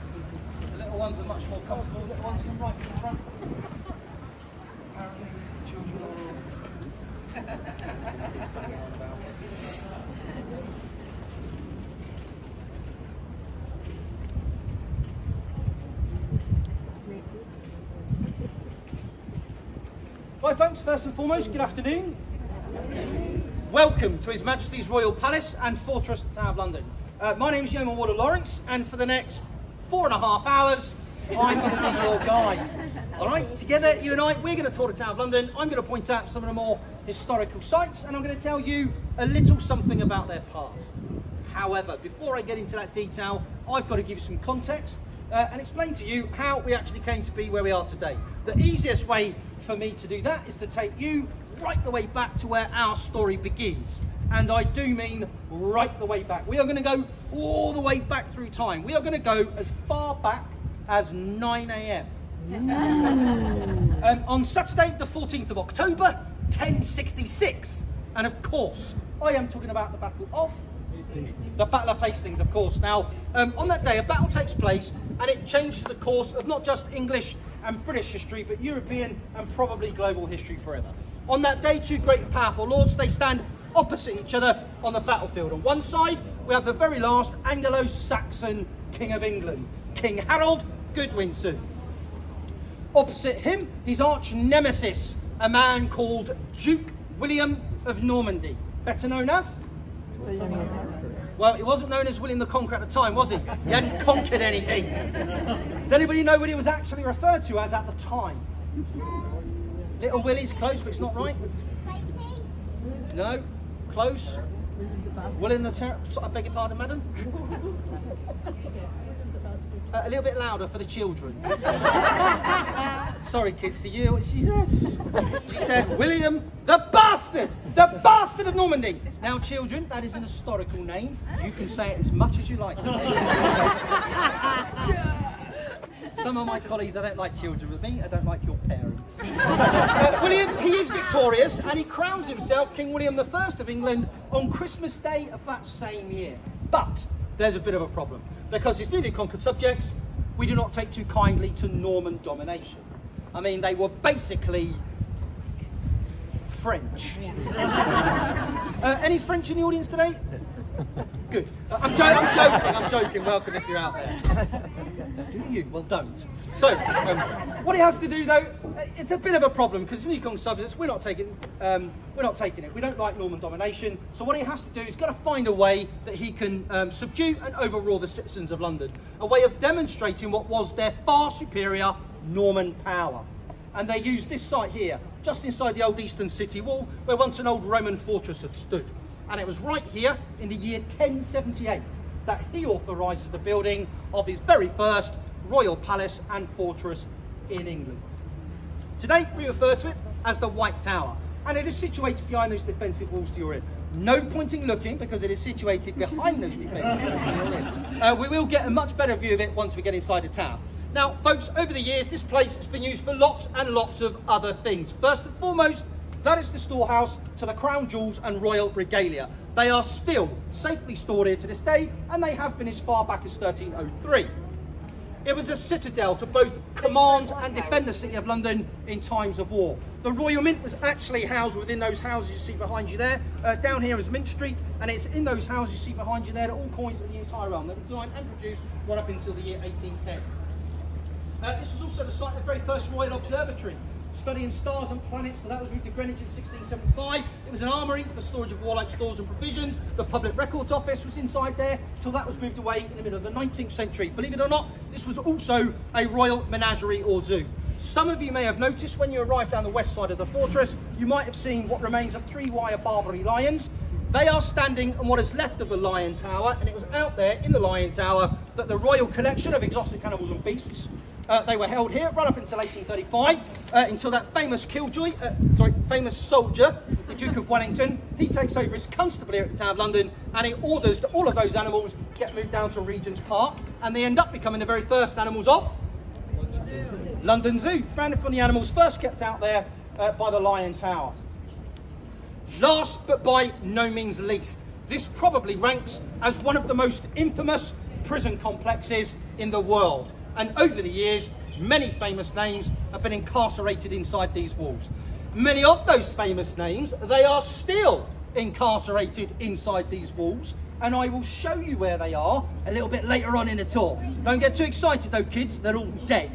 The little ones are much more comfortable. The little ones come right to the front. Apparently, children are all... Right folks, first and foremost, good afternoon. Welcome to His Majesty's Royal Palace and Fortress Tower of London. My name is Yeoman Warder Lawrence, and for the next 4.5 hours, I'm going to be your guide. All right, together, you and I, we're going to tour the Tower of London. I'm going to point out some of the more historical sites, and I'm going to tell you a little something about their past. However, before I get into that detail, I've got to give you some context and explain to you how we actually came to be where we are today. The easiest way for me to do that is to take you right the way back to where our story begins. And I do mean right the way back. We are going to go all the way back through time. We are going to go as far back as 9 AM. On Saturday, the 14th of October, 1066. And of course, I am talking about the Battle of Hastings, of course. Now, on that day, a battle takes place and it changes the course of not just English and British history, but European and probably global history forever. On that day, two great and powerful lords, they stand opposite each other on the battlefield. On one side, we have the very last Anglo-Saxon King of England, King Harold Godwinson. Opposite him, his arch nemesis, a man called Duke William of Normandy, better known as? Well, he wasn't known as William the Conqueror at the time, was he? He hadn't conquered anything. Does anybody know what he was actually referred to as at the time? Little Willie's close, but it's not right. No, close. William the I beg your pardon, madam? A little bit louder for the children. Sorry, kids, to you hear what she said? She said, William the Bastard of Normandy. Now, children, that is an historical name. You can say it as much as you like. Some of my colleagues, they don't like children. With me, I don't like your parents. William, he is victorious, and he crowns himself King William I of England on Christmas Day of that same year. But there's a bit of a problem, because his newly conquered subjects, we do not take too kindly to Norman domination. I mean, they were basically French. Any French in the audience today? Good. I'm joking. Welcome if you're out there. Do you? Well, don't. So, what he has to do though, it's a bit of a problem because new conquered subjects, we're not taking it. We don't like Norman domination. So what he has to do is got to find a way that he can subdue and overrule the citizens of London, a way of demonstrating what was their far superior Norman power. And they used this site here, just inside the old eastern city wall, where once an old Roman fortress had stood. And it was right here in the year 1078 that he authorises the building of his very first royal palace and fortress in England. Today we refer to it as the White Tower, and it is situated behind those defensive walls you're in. No pointing looking, because it is situated behind those defensive walls you're in. We will get a much better view of it once we get inside the tower. Now, folks, over the years, this place has been used for lots and lots of other things. First and foremost, that is the storehouse to the crown jewels and royal regalia. They are still safely stored here to this day, and they have been as far back as 1303. It was a citadel to both command and defend the city of London in times of war. The Royal Mint was actually housed within those houses you see behind you there. Down here is Mint Street, and it's in those houses you see behind you there that all coins of the entire realm. They were designed and produced right up until the year 1810. This was also the site of the very first Royal Observatory, studying stars and planets. So that was moved to Greenwich in 1675. It was an armoury for the storage of warlike stores and provisions. The Public Records Office was inside there till that was moved away in the middle of the 19th century. Believe it or not, this was also a royal menagerie or zoo. Some of you may have noticed when you arrived down the west side of the fortress, you might have seen what remains of 3-wire Barbary lions. They are standing on what is left of the Lion Tower, and it was out there in the Lion Tower that the royal collection of exotic animals and beasts, they were held here right up until 1835, until that famous famous soldier, the Duke of Wellington, he takes over as constable here at the Tower of London, and he orders that all of those animals get moved down to Regent's Park, and they end up becoming the very first animals of London Zoo, founded from the animals first kept out there by the Lion Tower. Last but by no means least, this probably ranks as one of the most infamous prison complexes in the world. And over the years, many famous names have been incarcerated inside these walls. Many of those famous names, they are still incarcerated inside these walls, and I will show you where they are a little bit later on in the talk. Don't get too excited though, kids, they're all dead.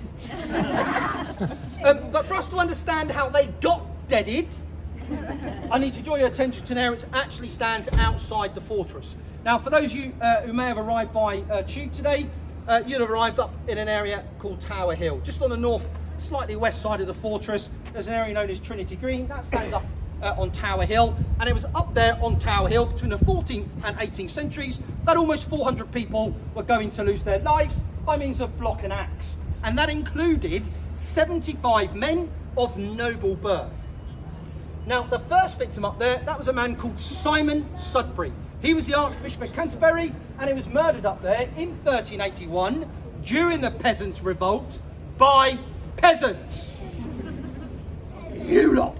But for us to understand how they got deaded, I need to draw your attention to an area which actually stands outside the fortress. Now, for those of you who may have arrived by tube today, you'd have arrived up in an area called Tower Hill. Just on the north, slightly west side of the fortress, there's an area known as Trinity Green. That stands up on Tower Hill, and it was up there on Tower Hill between the 14th and 18th centuries that almost 400 people were going to lose their lives by means of block and axe. And that included 75 men of noble birth. Now, the first victim up there, that was a man called Simon Sudbury. He was the Archbishop of Canterbury, and he was murdered up there in 1381 during the Peasants' Revolt by peasants. You lot.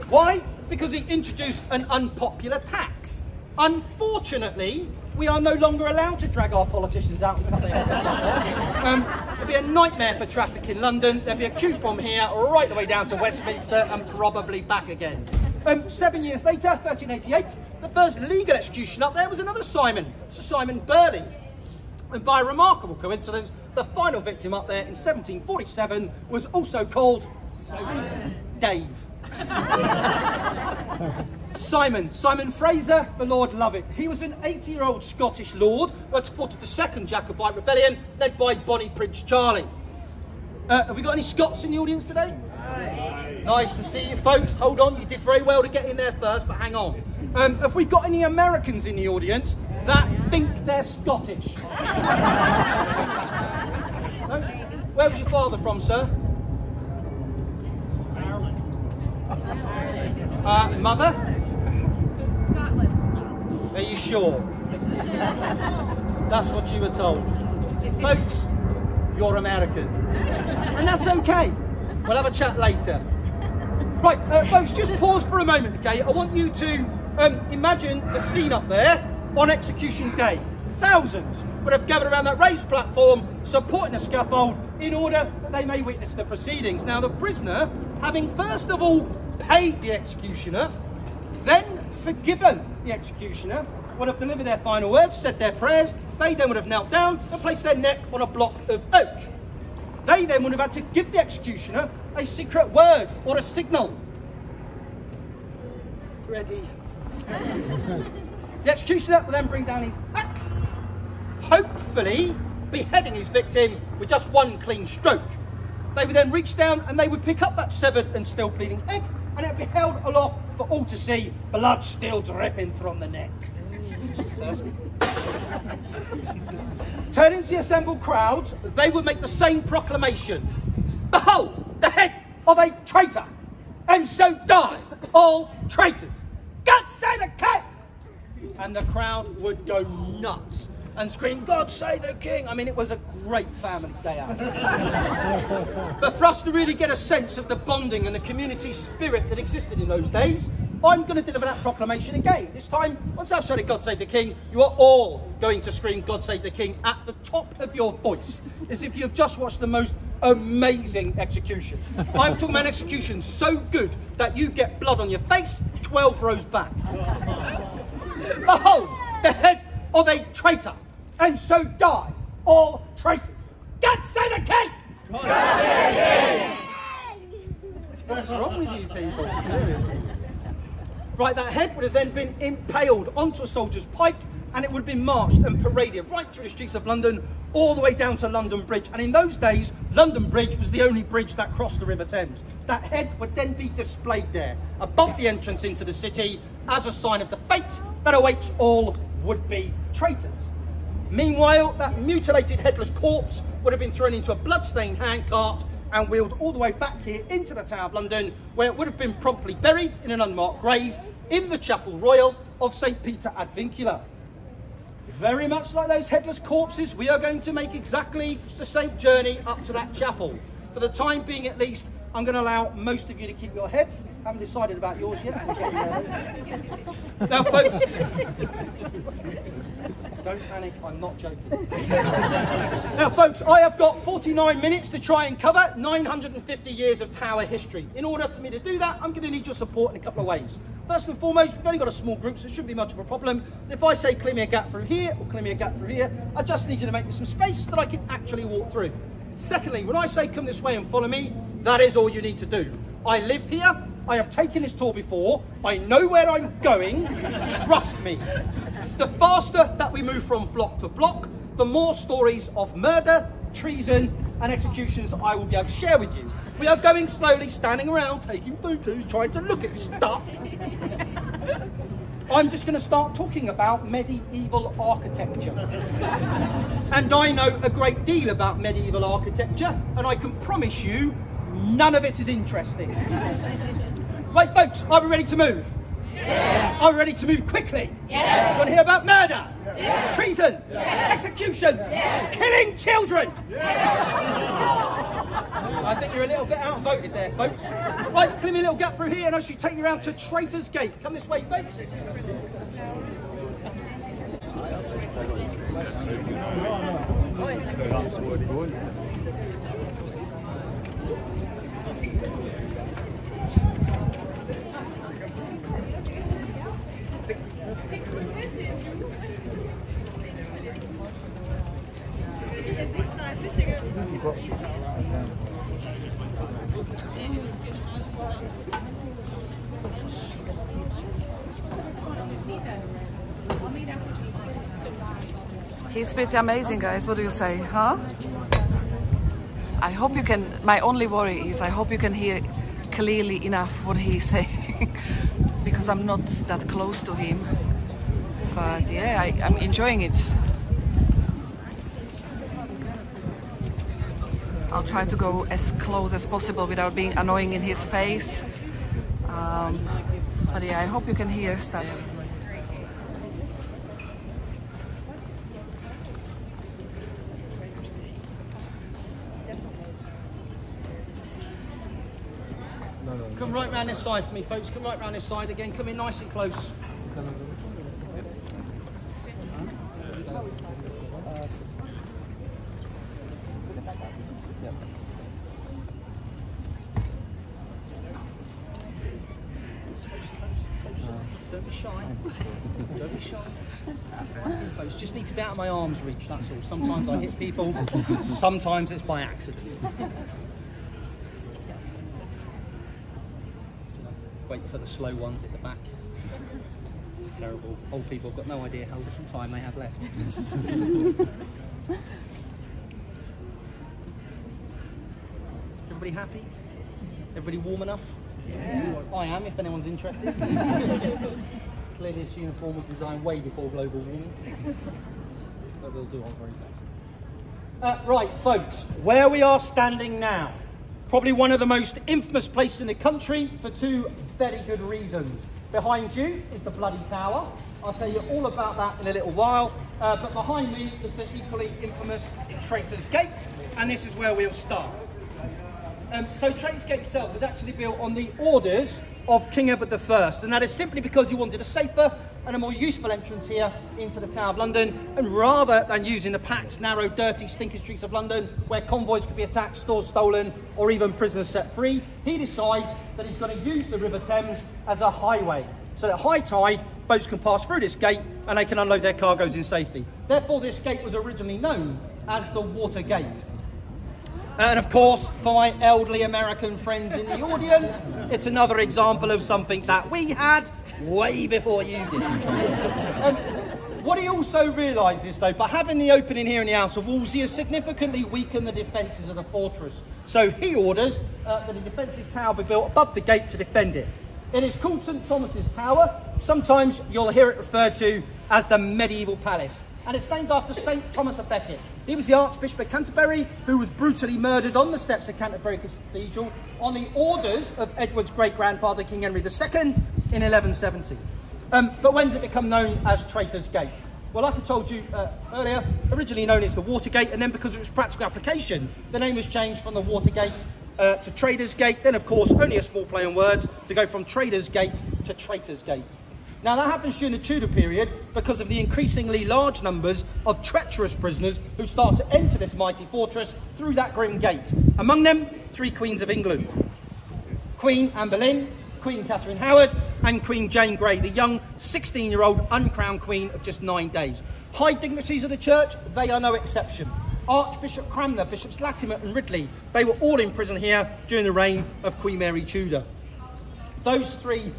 Why? Because he introduced an unpopular tax. Unfortunately, we are no longer allowed to drag our politicians out and cut their heads. It'd be a nightmare for traffic in London. There'd be a queue from here right the way down to Westminster and probably back again. 7 years later, 1388, the first legal execution up there was another Simon, Sir Simon Burley. And by a remarkable coincidence, the final victim up there in 1747 was also called Dave. Simon Fraser, the Lord love it. He was an 80-year-old Scottish lord who had supported the second Jacobite rebellion led by Bonnie Prince Charlie. Have we got any Scots in the audience today? Aye. Nice to see you folks. Hold on, you did very well to get in there first, but hang on. Have we got any Americans in the audience that think they're Scottish? No? Where was your father from, sir? Mother? Scotland. Are you sure? That's what you were told. Folks, you're American. And that's okay. We'll have a chat later. Right, folks, just pause for a moment, okay? I want you to imagine the scene up there on execution day. Thousands would have gathered around that raised platform supporting the scaffold in order that they may witness the proceedings. Now, the prisoner, having first of all paid the executioner, then forgiven the executioner, would have delivered their final words, said their prayers. They then would have knelt down and placed their neck on a block of oak. They then would have had to give the executioner a secret word or a signal. Ready. The executioner would then bring down his axe, hopefully beheading his victim with just one clean stroke. They would then reach down and they would pick up that severed and still bleeding head, and it would be held aloft for all to see, blood still dripping from the neck. Turning to the assembled crowds, they would make the same proclamation. Behold, the head of a traitor, and so die all traitors. God save the king! And the crowd would go nuts and scream, God save the king! I mean, it was a great family day out. But for us to really get a sense of the bonding and the community spirit that existed in those days, I'm going to deliver that proclamation again. This time, once I've shouted God save the king, you are all going to scream God save the king at the top of your voice, as if you've just watched the most amazing execution. I'm talking about an execution so good that you get blood on your face 12 rows back. Behold, the head of a traitor, and so die all traitors. God save the king! God save the king! What's wrong with you people? Seriously. Right, that head would have then been impaled onto a soldier's pike, and it would have been marched and paraded right through the streets of London, all the way down to London Bridge. And in those days, London Bridge was the only bridge that crossed the River Thames. That head would then be displayed there, above the entrance into the city, as a sign of the fate that awaits all would-be traitors. Meanwhile, that mutilated headless corpse would have been thrown into a blood-stained handcart and wheeled all the way back here into the Tower of London, where it would have been promptly buried in an unmarked grave in the Chapel Royal of St. Peter ad Vincula. Very much like those headless corpses, we are going to make exactly the same journey up to that chapel. For the time being at least, I'm going to allow most of you to keep your heads. Haven't decided about yours yet. We're getting there. Now, folks, don't panic, I'm not joking. Now, folks, I have got 49 minutes to try and cover 950 years of tower history. In order for me to do that, I'm going to need your support in a couple of ways. First and foremost, we've only got a small group, so it shouldn't be much of a problem. If I say clear me a gap through here, or clear me a gap through here, I just need you to make me some space that I can actually walk through. Secondly, when I say come this way and follow me, that is all you need to do. I live here, I have taken this tour before, I know where I'm going, trust me. The faster that we move from block to block, the more stories of murder, treason and executions I will be able to share with you. If we are going slowly, standing around, taking photos, trying to look at stuff, I'm just going to start talking about medieval architecture. And I know a great deal about medieval architecture, and I can promise you, none of it is interesting. Right, folks, are we ready to move? Yes. Are we ready to move quickly? Yes. Want to hear about murder? Yes. Treason? Yes. Execution? Yes. Killing children? Yes. I think you're a little bit outvoted there, folks. Right, clear me a little gap through here and I should take you around to Traitor's Gate. Come this way, folks. He's pretty amazing, guys. What do you say, huh? I hope you can, my only worry is I hope you can hear clearly enough what he's saying because I'm not that close to him. But yeah, I'm enjoying it. I'll try to go as close as possible without being annoying in his face. But yeah, I hope you can hear stuff. Come right round this side for me, folks. Come right round this side again. Come in nice and close. Don't be shy. Don't be shy. Folks, just need to be out of my arm's reach, that's all. Sometimes I hit people, sometimes it's by accident. Wait for the slow ones at the back. It's terrible. Old people have got no idea how little time they have left. Everybody happy? Everybody warm enough? Yes. I am, if anyone's interested. Clearly this uniform was designed way before global warming. But we'll do our very best. Right, folks, where we are standing now. Probably one of the most infamous places in the country for two very good reasons. Behind you is the Bloody Tower. I'll tell you all about that in a little while. But behind me is the equally infamous Traitor's Gate, and this is where we'll start. So Traitor's Gate itself was actually built on the orders of King Edward I, and that is simply because he wanted a safer and a more useful entrance here into the Tower of London, and rather than using the packed, narrow, dirty, stinking streets of London where convoys could be attacked, stores stolen or even prisoners set free, he decides that he's going to use the River Thames as a highway, so at high tide boats can pass through this gate and they can unload their cargoes in safety. Therefore this gate was originally known as the Water Gate. And of course, for my elderly American friends in the audience, it's another example of something that we had way before you did. What he also realises, though, by having the opening here in the outer walls, he has significantly weakened the defences of the fortress. So he orders that a defensive tower be built above the gate to defend it. It is called St Thomas's Tower. Sometimes you'll hear it referred to as the medieval palace. And it's named after St Thomas of Becket. He was the Archbishop of Canterbury who was brutally murdered on the steps of Canterbury Cathedral on the orders of Edward's great-grandfather, King Henry II, in 1170. But when did it become known as Traitor's Gate? Well, like I told you earlier, originally known as the Water Gate, and then because of its practical application, the name was changed from the Water Gate to Traders Gate, then of course only a small play on words to go from Traders Gate to Traitors Gate. Now that happens during the Tudor period because of the increasingly large numbers of treacherous prisoners who start to enter this mighty fortress through that grim gate. Among them, 3 queens of England: Queen Anne Boleyn, Queen Catherine Howard, and Queen Jane Grey, the young 16-year-old uncrowned queen of just 9 days. High dignitaries of the church, they are no exception. Archbishop Cranmer, Bishops Latimer and Ridley, they were all in prison here during the reign of Queen Mary Tudor. Those 3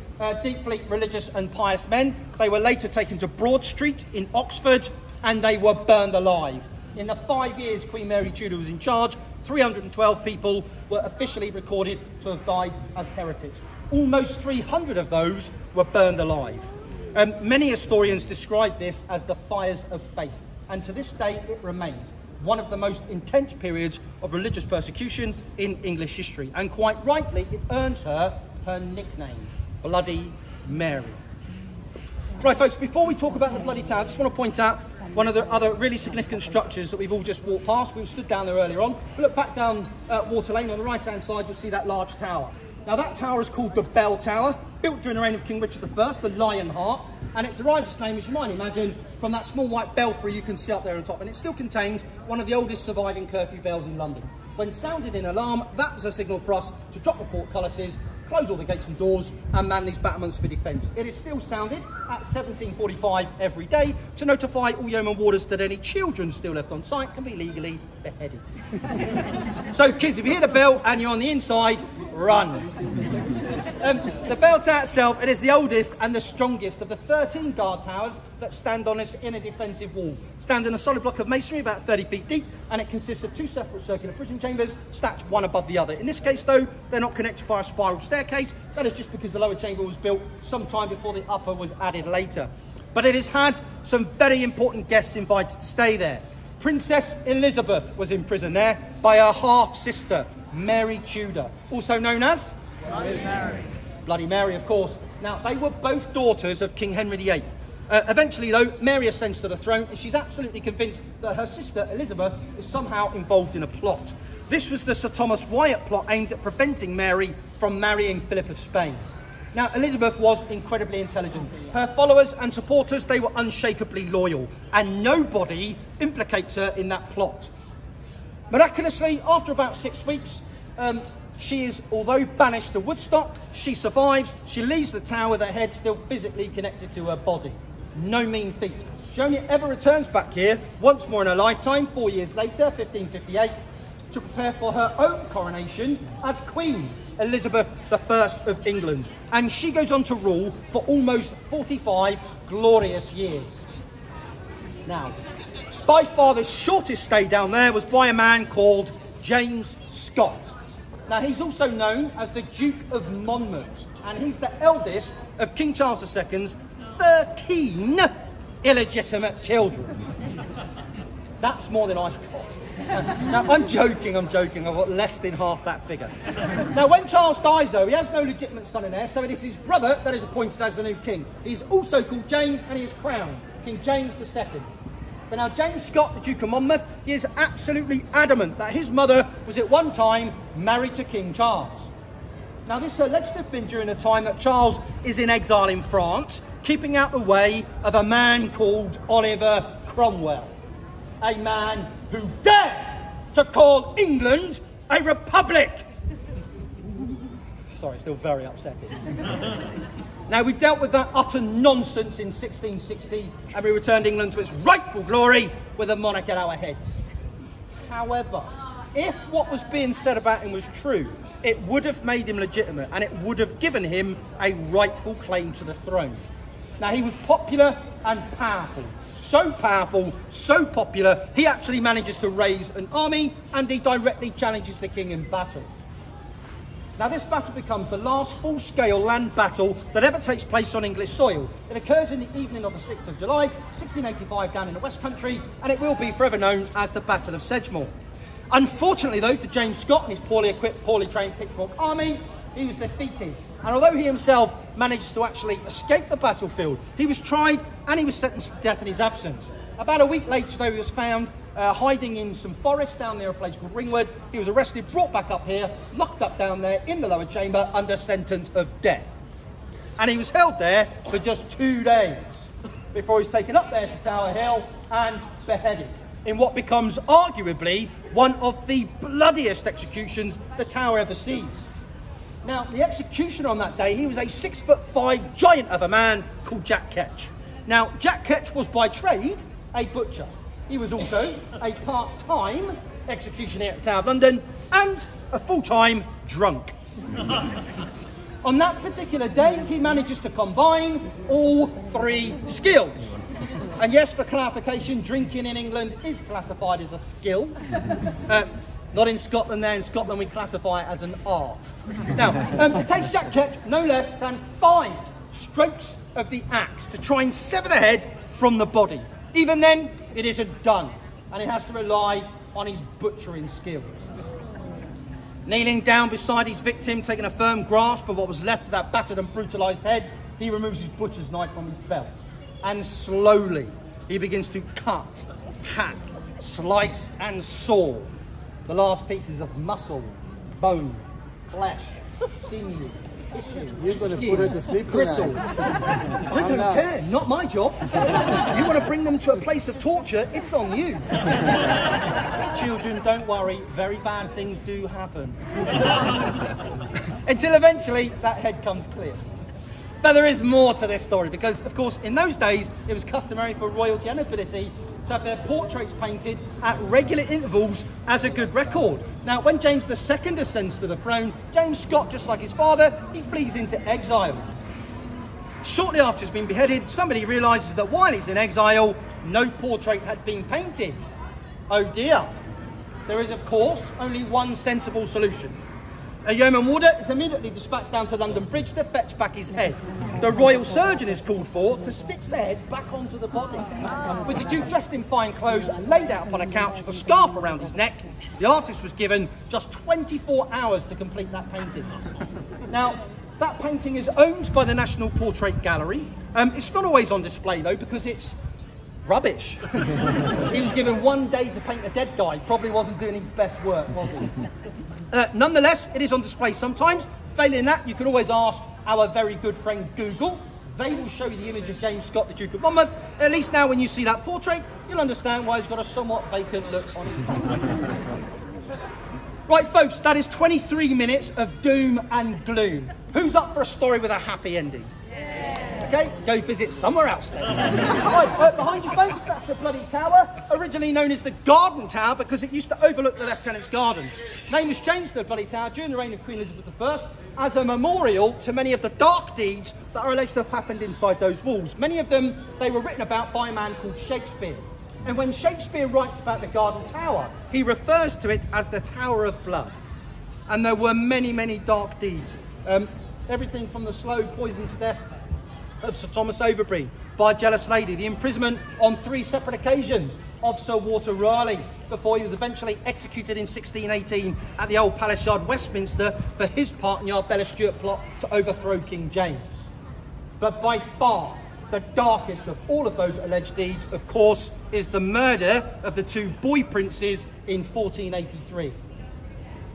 deeply religious and pious men, they were later taken to Broad Street in Oxford and they were burned alive. In the 5 years Queen Mary Tudor was in charge, 312 people were officially recorded to have died as heretics. Almost 300 of those were burned alive. Many historians describe this as the fires of faith, and to this day it remains one of the most intense periods of religious persecution in English history, and quite rightly it earns her her nickname, Bloody Mary. Right folks, before we talk about the Bloody Tower, I just want to point out one of the other really significant structures that we've all just walked past. We stood down there earlier on. Look back down Water Lane, on the right hand side you'll see that large tower. Now that tower is called the Bell Tower, built during the reign of King Richard I, the Lionheart, and it derives its name, as you might imagine, from that small white belfry you can see up there on top, and it still contains one of the oldest surviving curfew bells in London. When sounded in alarm, that was a signal for us to drop the portcullises, close all the gates and doors and man these battlements for defence. It is still sounded at 17:45 every day to notify all yeoman warders that any children still left on site can be legally beheaded. So kids, if you hear the bell and you're on the inside, run. The bell tower itself, it is the oldest and the strongest of the 13 guard towers that stand on its inner defensive wall. Stands in a solid block of masonry about 30 feet deep, and it consists of 2 separate circular prison chambers stacked one above the other. In this case though, they're not connected by a spiral staircase. That is just because the lower chamber was built sometime before the upper was added later. But it has had some very important guests invited to stay there. Princess Elizabeth was in prison there by her half-sister, Mary Tudor, also known as Bloody Mary. Bloody Mary, of course. Now, they were both daughters of King Henry VIII. Eventually, though, Mary ascends to the throne, and she's absolutely convinced that her sister, Elizabeth, is somehow involved in a plot. This was the Sir Thomas Wyatt plot aimed at preventing Mary from marrying Philip of Spain. Now, Elizabeth was incredibly intelligent. Her followers and supporters, they were unshakably loyal, and nobody implicates her in that plot. Miraculously, after about 6 weeks, she is, although banished to Woodstock, she survives. She leaves the tower with her head still physically connected to her body. No mean feat. She only ever returns back here once more in her lifetime, 4 years later, 1558, to prepare for her own coronation as Queen Elizabeth I of England. And she goes on to rule for almost 45 glorious years. Now, by far the shortest stay down there was by a man called James Scott. Now, he's also known as the Duke of Monmouth, and he's the eldest of King Charles II's 13 illegitimate children. That's more than I've got. Now, I'm joking, I've got less than half that figure. Now, when Charles dies, though, he has no legitimate son and heir, so it is his brother that is appointed as the new king. He's also called James, and he is crowned King James II. But now, James Scott, the Duke of Monmouth, he is absolutely adamant that his mother was at one time married to King Charles. Now, this is alleged to have been during the time that Charles is in exile in France, keeping out the way of a man called Oliver Cromwell. A man who dared to call England a republic. Sorry, still very upsetting. Now, we dealt with that utter nonsense in 1660, and we returned England to its rightful glory with a monarch at our heads. However, if what was being said about him was true, it would have made him legitimate, and it would have given him a rightful claim to the throne. Now, he was popular and powerful. So powerful, so popular, he actually manages to raise an army, and he directly challenges the king in battle. Now, this battle becomes the last full-scale land battle that ever takes place on English soil. It occurs in the evening of the 6th of July, 1685, down in the West Country, and it will be forever known as the Battle of Sedgemoor. Unfortunately, though, for James Scott and his poorly equipped, poorly trained pitchfork army, he was defeated. And although he himself managed to actually escape the battlefield, he was tried and he was sentenced to death in his absence. About a week later, though, he was found hiding in some forest down near a place called Ringwood. He was arrested, brought back up here, locked up down there in the lower chamber under sentence of death. And he was held there for just 2 days before he was taken up there to Tower Hill and beheaded in what becomes arguably one of the bloodiest executions the Tower ever sees. Now, the executioner on that day, he was a 6'5" giant of a man called Jack Ketch. Now, Jack Ketch was by trade a butcher. He was also a part-time executioner at the Tower of London and a full-time drunk. On that particular day, he manages to combine all 3 skills. And yes, for clarification, drinking in England is classified as a skill. Not in Scotland there. In Scotland, we classify it as an art. Now, it takes Jack Ketch no less than 5 strokes of the axe to try and sever the head from the body. Even then, it isn't done, and he has to rely on his butchering skills. Kneeling down beside his victim, taking a firm grasp of what was left of that battered and brutalised head, he removes his butcher's knife from his belt, and slowly he begins to cut, hack, slice and saw the last pieces of muscle, bone, flesh, sinew, tissue. You're going to put her to sleep gristle. I don't care, not my job. You want to bring them to a place of torture, it's on you. Children, don't worry, very bad things do happen. Until eventually that head comes clear. But there is more to this story because, of course, in those days it was customary for royalty and nobility to have their portraits painted at regular intervals as a good record. Now, when James II ascends to the throne, James Scott, just like his father, he flees into exile. Shortly after he's been beheaded, somebody realises that while he's in exile, no portrait had been painted. Oh dear. There is, of course, only one sensible solution. A yeoman warder is immediately dispatched down to London Bridge to fetch back his head. The royal surgeon is called for to stitch the head back onto the body. With the Duke dressed in fine clothes and laid out upon a couch with a scarf around his neck, the artist was given just 24 hours to complete that painting. Now, that painting is owned by the National Portrait Gallery. It's not always on display though because it's rubbish. He was given 1 day to paint a dead guy. Probably wasn't doing his best work, was he? Nonetheless, it is on display sometimes. Failing that, you can always ask our very good friend Google. They will show you the image of James Scott, the Duke of Monmouth. At least now when you see that portrait, you'll understand why he's got a somewhat vacant look on his face. Right, folks, that is 23 minutes of doom and gloom. Who's up for a story with a happy ending? Okay, go visit somewhere else then. Right, behind you folks, that's the bloody tower, originally known as the Garden Tower because it used to overlook the Lieutenant's Garden. Name was changed to the bloody tower during the reign of Queen Elizabeth I as a memorial to many of the dark deeds that are alleged to have happened inside those walls. Many of them, they were written about by a man called Shakespeare. And when Shakespeare writes about the Garden Tower, he refers to it as the Tower of Blood. And there were many, many dark deeds. Everything from the slow poison to death of Sir Thomas Overbury by a jealous lady, the imprisonment on 3 separate occasions of Sir Walter Raleigh before he was eventually executed in 1618 at the Old Palace Yard, Westminster, for his part in the Arbella Stuart plot to overthrow King James. But by far the darkest of all of those alleged deeds, of course, is the murder of the 2 boy princes in 1483.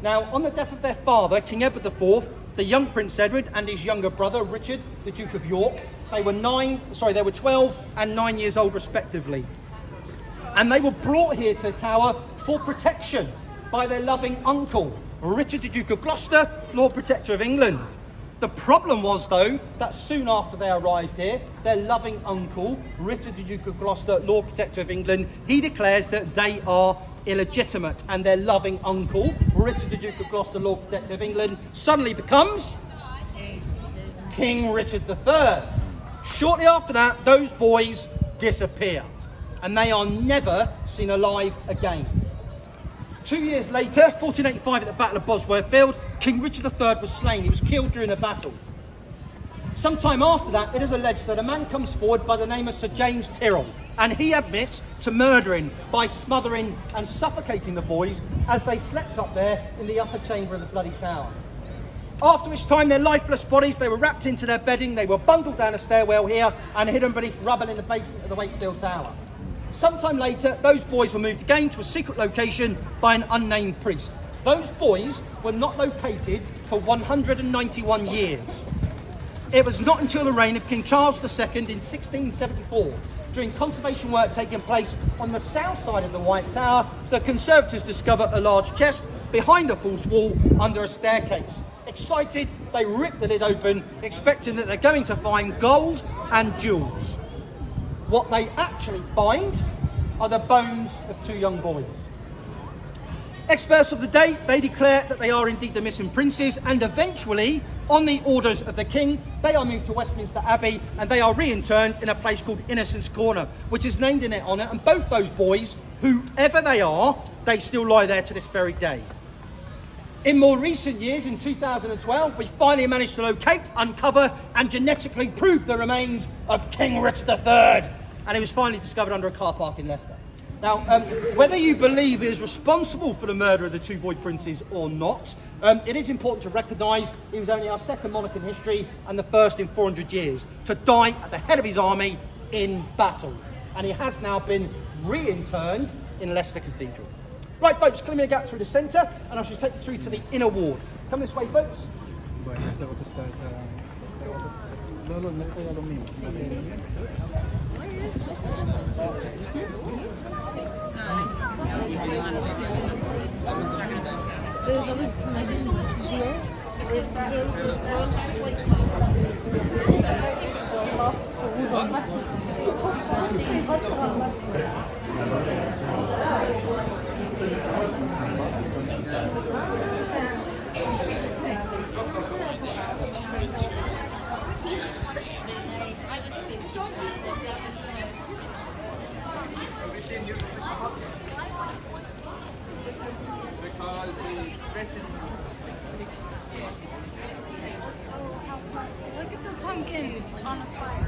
Now, on the death of their father, King Edward IV, the young Prince Edward and his younger brother, Richard, the Duke of York, they were 12 and 9 years old respectively. And they were brought here to the Tower for protection by their loving uncle, Richard, the Duke of Gloucester, Lord Protector of England. The problem was, though, that soon after they arrived here, their loving uncle, Richard, the Duke of Gloucester, Lord Protector of England, he declares that they are illegitimate, and their loving uncle, Richard, the Duke of Gloucester, Lord Protector of England, suddenly becomes King Richard III. Shortly after that, those boys disappear, and they are never seen alive again. 2 years later, 1485, at the Battle of Bosworth Field, King Richard III was slain. He was killed during a battle. Sometime after that, it is alleged that a man comes forward by the name of Sir James Tyrrell, and he admits to murdering by smothering and suffocating the boys as they slept up there in the upper chamber of the bloody tower. After which time, their lifeless bodies, they were wrapped into their bedding, they were bundled down a stairwell here and hidden beneath rubble in the basement of the Wakefield Tower. Sometime later, those boys were moved again to a secret location by an unnamed priest. Those boys were not located for 191 years. It was not until the reign of King Charles II in 1674, during conservation work taking place on the south side of the White Tower, that conservators discovered a large chest behind a false wall under a staircase. Excited, they rip the lid open, expecting that they're going to find gold and jewels. What they actually find are the bones of 2 young boys. Experts of the day, they declare that they are indeed the missing princes, and eventually, on the orders of the king, they are moved to Westminster Abbey and they are reinterred in a place called Innocents Corner, which is named in their honour, and both those boys, whoever they are, they still lie there to this very day. In more recent years, in 2012, we finally managed to locate, uncover and genetically prove the remains of King Richard III, and it was finally discovered under a car park in Leicester. Now, whether you believe he is responsible for the murder of the 2 boy princes or not, it is important to recognise he was only our 2nd monarch in history and the 1st in 400 years to die at the head of his army in battle. And he has now been reinterred in Leicester Cathedral. Right, folks, come in gap through the centre, and I shall take you through to the inner ward. Come this way, folks. Look at the pumpkins on the spire.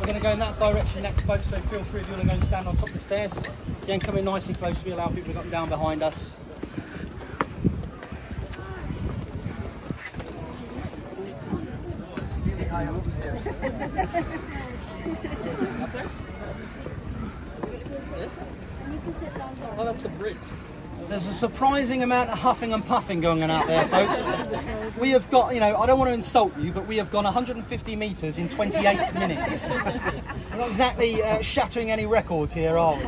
We're going to go in that direction next, folks, so feel free if you want to go and stand on top of the stairs. Again, come in nice and close, we allow people to come down behind us. Oh, that's the bridge. There's a surprising amount of huffing and puffing going on out there, folks. We have got, you know, I don't want to insult you, but we have gone 150 metres in 28 minutes. We're not exactly shattering any records here, are we?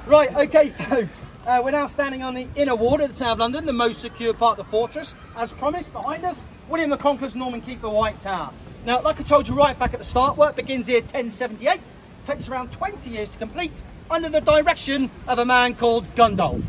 Right, okay, folks. We're now standing on the inner ward of the Tower of London, the most secure part of the fortress. As promised, behind us, William the Conqueror's Norman Keep, the White Tower. Now, like I told you right back at the start, work begins here 1078. Takes around 20 years to complete, under the direction of a man called Gundulf.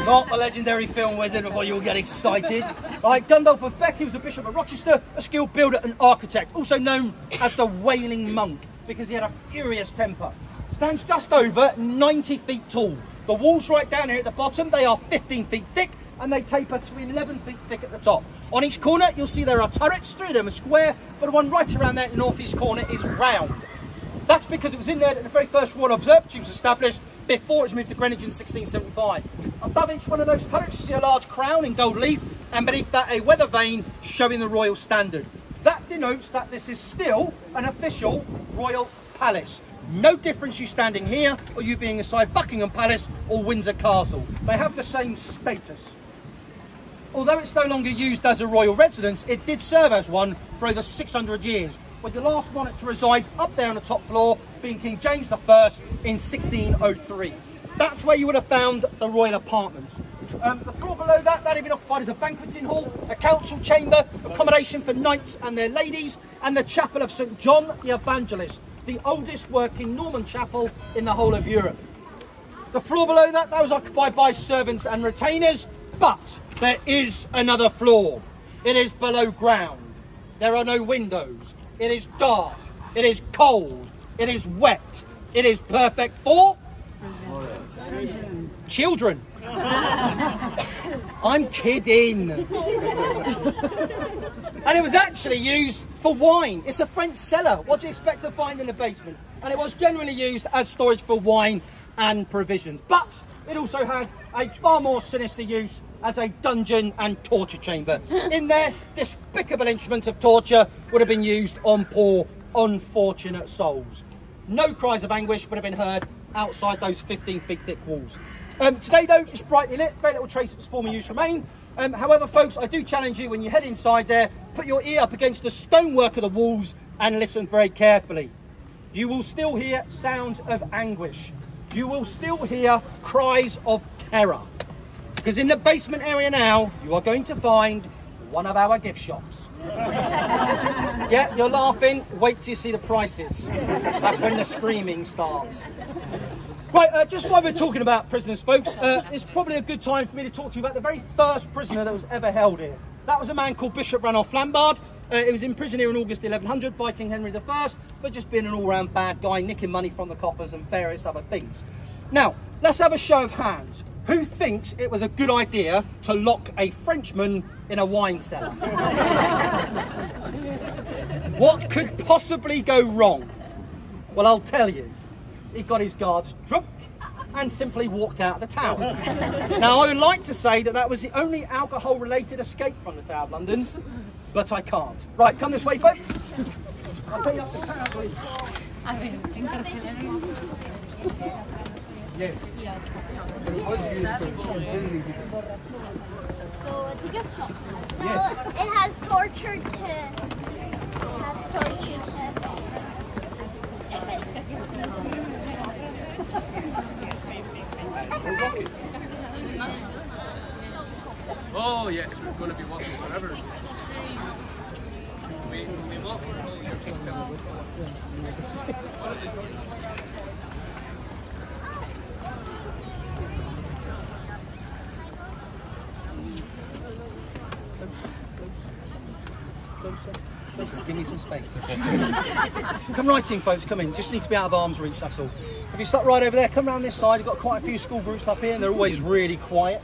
Not the legendary film wizard before you'll get excited. Right, Gundulf of Beck, he was a bishop of Rochester, a skilled builder and architect, also known as the Wailing Monk, because he had a furious temper. Stands just over 90 feet tall. The walls right down here at the bottom, they are 15 feet thick, and they taper to 11 feet thick at the top. On each corner, you'll see there are turrets, 3 of them are square, but the one right around there in the northeast corner is round. That's because it was in there that the very first Royal Observatory was established before it was moved to Greenwich in 1675. Above each one of those turrets, you see a large crown in gold leaf, and beneath that a weather vane showing the royal standard. That denotes that this is still an official royal palace. No difference you standing here or you being inside Buckingham Palace or Windsor Castle. They have the same status. Although it's no longer used as a royal residence, it did serve as one for over 600 years, with the last monarch to reside up there on the top floor being King James I in 1603. That's where you would have found the royal apartments. The floor below that had been occupied as a banqueting hall, a council chamber, accommodation for knights and their ladies, and the chapel of St. John the Evangelist, the oldest working Norman chapel in the whole of Europe. The floor below that was occupied by servants and retainers, but there is another floor. It is below ground. There are no windows. It is dark. It is cold. It is wet. It is perfect for children. I'm kidding. And it was actually used for wine. It's a French cellar. What do you expect to find in the basement? And it was generally used as storage for wine and provisions. But it also had a far more sinister use as a dungeon and torture chamber. In there, despicable instruments of torture would have been used on poor, unfortunate souls. No cries of anguish would have been heard outside those 15 feet thick walls. Today though, it's brightly lit, very little trace of its former use remain. However folks, I do challenge you, when you head inside there, put your ear up against the stonework of the walls and listen very carefully. You will still hear sounds of anguish. You will still hear cries of terror. Because in the basement area now, you are going to find one of our gift shops. Yeah, you're laughing, wait till you see the prices. That's when the screaming starts. Right, just while we're talking about prisoners, folks, it's probably a good time for me to talk to you about the very first prisoner that was ever held here. That was a man called Bishop Ranulph Flambard. He was imprisoned here in August 1100 by King Henry I for just being an all-round bad guy, nicking money from the coffers and various other things. Now, let's have a show of hands. Who thinks it was a good idea to lock a Frenchman in a wine cellar? What could possibly go wrong? Well, I'll tell you. He got his guards drunk and simply walked out of the tower. Now, I would like to say that that was the only alcohol-related escape from the Tower of London, but I can't. Right, come this way, folks. I'll take you up the tower, please. Yes. So it's a gift shop. Yes. It has torture Oh yes, we're going to be watching forever. We must. Give me some space. Come right in, folks, come in. Just need to be out of arm's reach, that's all. If you start right over there, come round this side. You've got quite a few school groups up here and they're always really quiet.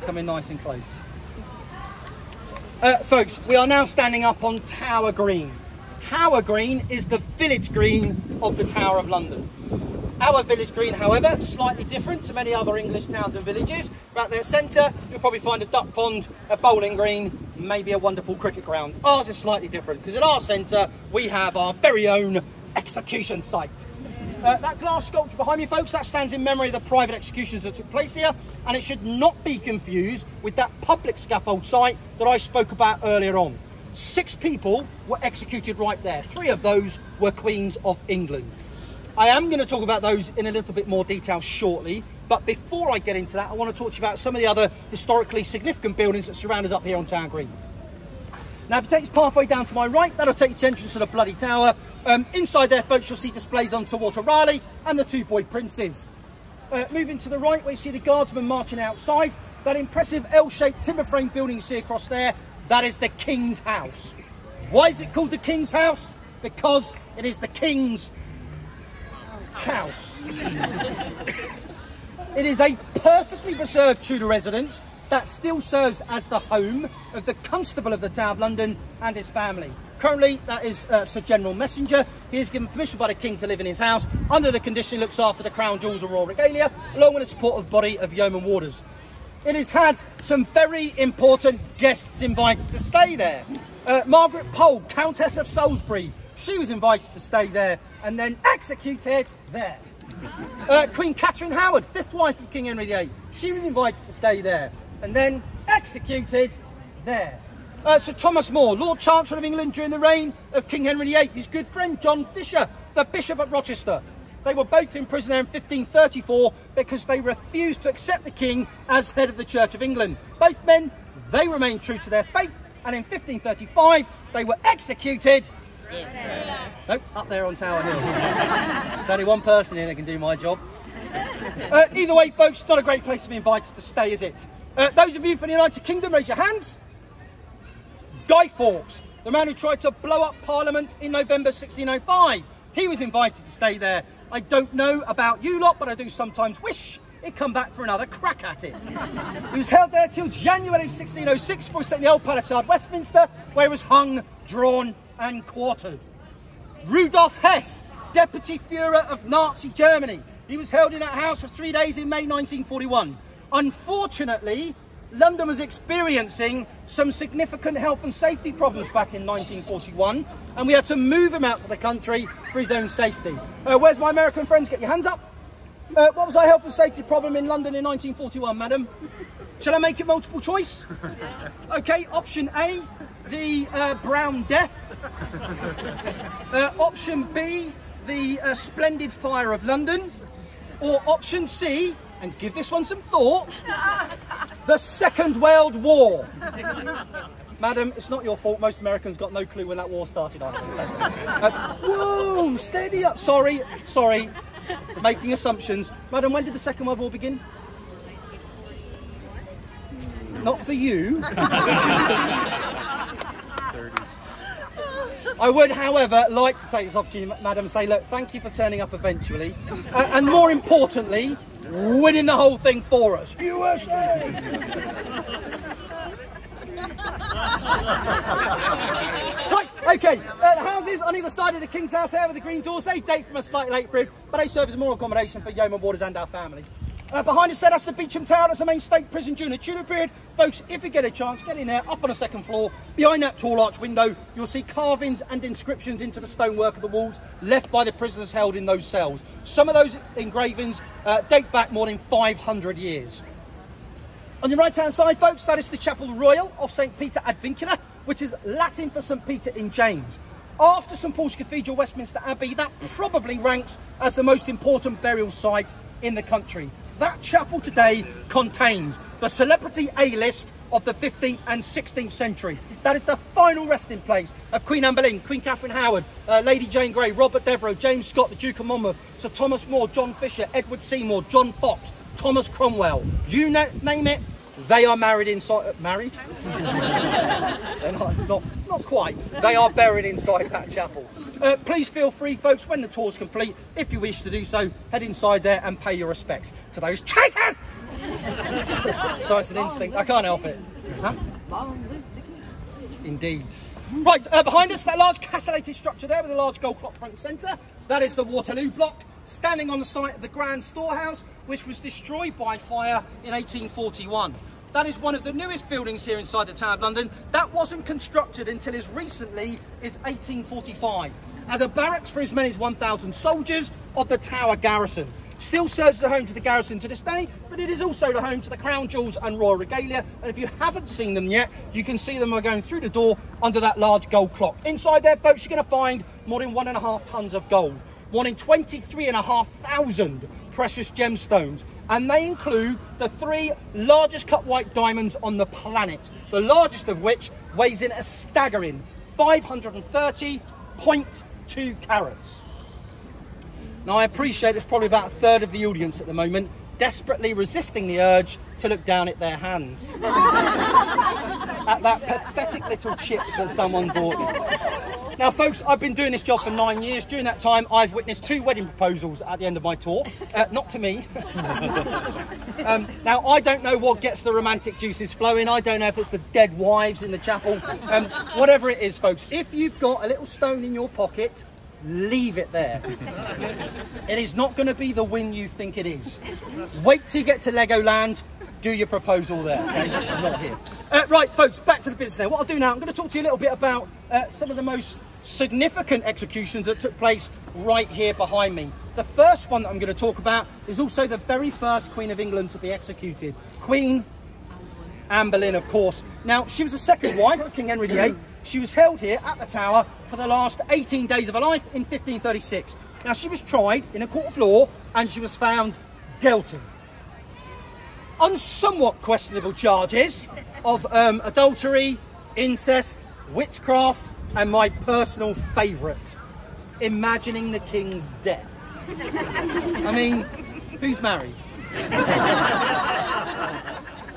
Come in nice and close. Folks, we are now standing up on Tower Green. Tower Green is the village green of the Tower of London. Our village green, however, slightly different to many other English towns and villages. Right there centre, you'll probably find a duck pond, a bowling green, maybe a wonderful cricket ground. Ours is slightly different, because at our centre, we have our very own execution site. That glass sculpture behind me, folks, that stands in memory of the private executions that took place here, and it should not be confused with that public scaffold site that I spoke about earlier on. 6 people were executed right there. 3 of those were Queens of England. I am going to talk about those in a little bit more detail shortly, but before I get into that, I want to talk to you about some of the other historically significant buildings that surround us up here on Tower Green. Now, if you take this pathway down to my right, that'll take you to the entrance to the Bloody Tower. Inside there, folks, you'll see displays on Sir Walter Raleigh and the 2 boy princes. Moving to the right, where you see the guardsmen marching outside, that impressive L-shaped timber frame building you see across there, that is the King's House. Why is it called the King's House? Because it is the King's house. It is a perfectly preserved Tudor residence that still serves as the home of the Constable of the Tower of London and his family. Currently, that is Sir General Messenger. He is given permission by the King to live in his house under the condition he looks after the crown jewels and royal regalia, along with the support of body of yeoman warders. It has had some very important guests invited to stay there. Margaret Pole, Countess of Salisbury, she was invited to stay there and then executed there. Queen Catherine Howard, 5th wife of King Henry VIII, she was invited to stay there and then executed there. Sir Thomas More, Lord Chancellor of England during the reign of King Henry VIII, his good friend John Fisher, the Bishop of Rochester. They were both in prison there in 1534 because they refused to accept the King as head of the Church of England. Both men, they remained true to their faith, and in 1535 they were executed. Nope, up there on Tower Hill. There's only one person here that can do my job. Either way, folks, it's not a great place to be invited to stay, is it? Those of you from the United Kingdom, raise your hands. Guy Fawkes, the man who tried to blow up Parliament in November 1605. He was invited to stay there. I don't know about you lot, but I do sometimes wish he'd come back for another crack at it. He was held there till January 1606 before he sent the old Palisade, Westminster, where he was hung, drawn and quartered. Rudolf Hess, Deputy Führer of Nazi Germany. He was held in that house for 3 days in May 1941. Unfortunately, London was experiencing some significant health and safety problems back in 1941, and we had to move him out to the country for his own safety. Where's my American friends? Get your hands up. What was our health and safety problem in London in 1941, madam? Shall I make it multiple choice? Okay, option A, the Brown Death. Option B, the Splendid Fire of London. Or option C, and give this one some thought, the Second World War. Madam, it's not your fault. Most Americans got no clue when that war started. Whoa, steady up. Sorry, making assumptions. Madam, when did the Second World War begin? Not for you. I would, however, like to take this opportunity, madam, and say, look, thank you for turning up eventually. And more importantly, winning the whole thing for us. USA! Right, okay, the houses on either side of the King's House here with the green doors, they date from a slightly late period, but they serve as more accommodation for yeoman warders and our families. Behind us, that's the Beecham Tower. That's the main state prison during the Tudor period. Folks, if you get a chance, get in there, up on the second floor. Behind that tall arch window, you'll see carvings and inscriptions into the stonework of the walls left by the prisoners held in those cells. Some of those engravings date back more than 500 years. On your right-hand side, folks, that is the Chapel Royal of St. Peter ad Vincula, which is Latin for St. Peter in James. After St. Paul's Cathedral, Westminster Abbey, that probably ranks as the most important burial site in the country. That chapel today contains the celebrity A-list of the 15th and 16th century. That is the final resting place of Queen Anne Boleyn, Queen Catherine Howard, Lady Jane Grey, Robert Devereux, James Scott, the Duke of Monmouth, Sir Thomas More, John Fisher, Edward Seymour, John Fox, Thomas Cromwell. You name it, they are married inside. Married? They're not quite. They are buried inside that chapel. Please feel free, folks, when the tour's complete, if you wish to do so, head inside there and pay your respects to those traitors! So it's an instinct, I can't help it. Huh? Indeed. Right, behind us, that large castellated structure there with a large gold clock front and centre, that is the Waterloo block, standing on the site of the Grand Storehouse, which was destroyed by fire in 1841. That is one of the newest buildings here inside the Tower of London. That wasn't constructed until as recently as 1845 as a barracks for as many as 1,000 soldiers of the Tower garrison. Still serves as a home to the garrison to this day, but it is also the home to the Crown Jewels and Royal Regalia. And if you haven't seen them yet, you can see them by going through the door under that large gold clock. Inside there, folks, you're going to find more than 1.5 tons of gold, more than 23,500 precious gemstones, and they include the 3 largest cut white diamonds on the planet, the largest of which weighs in a staggering 530.2 carats. Now, I appreciate there's probably about a third of the audience at the moment desperately resisting the urge to look down at their hands at that pathetic little chip that someone bought me. Now, folks, I've been doing this job for 9 years. During that time, I've witnessed 2 wedding proposals at the end of my tour. Not to me. Now, I don't know what gets the romantic juices flowing. I don't know if it's the dead wives in the chapel. Whatever it is, folks, if you've got a little stone in your pocket, leave it there. It is not going to be the win you think it is. Wait till you get to Legoland. Do your proposal there, okay? Not here. Right, folks, back to the business now. What I'll do now, I'm going to talk to you a little bit about some of the most significant executions that took place right here behind me. The first one that I'm going to talk about is also the very first Queen of England to be executed. Queen Anne Boleyn, of course. Now, she was the second wife of King Henry VIII. She was held here at the Tower for the last 18 days of her life in 1536. Now, she was tried in a court of law and she was found guilty on somewhat questionable charges of adultery, incest, witchcraft, and my personal favourite, imagining the king's death. I mean, who's married?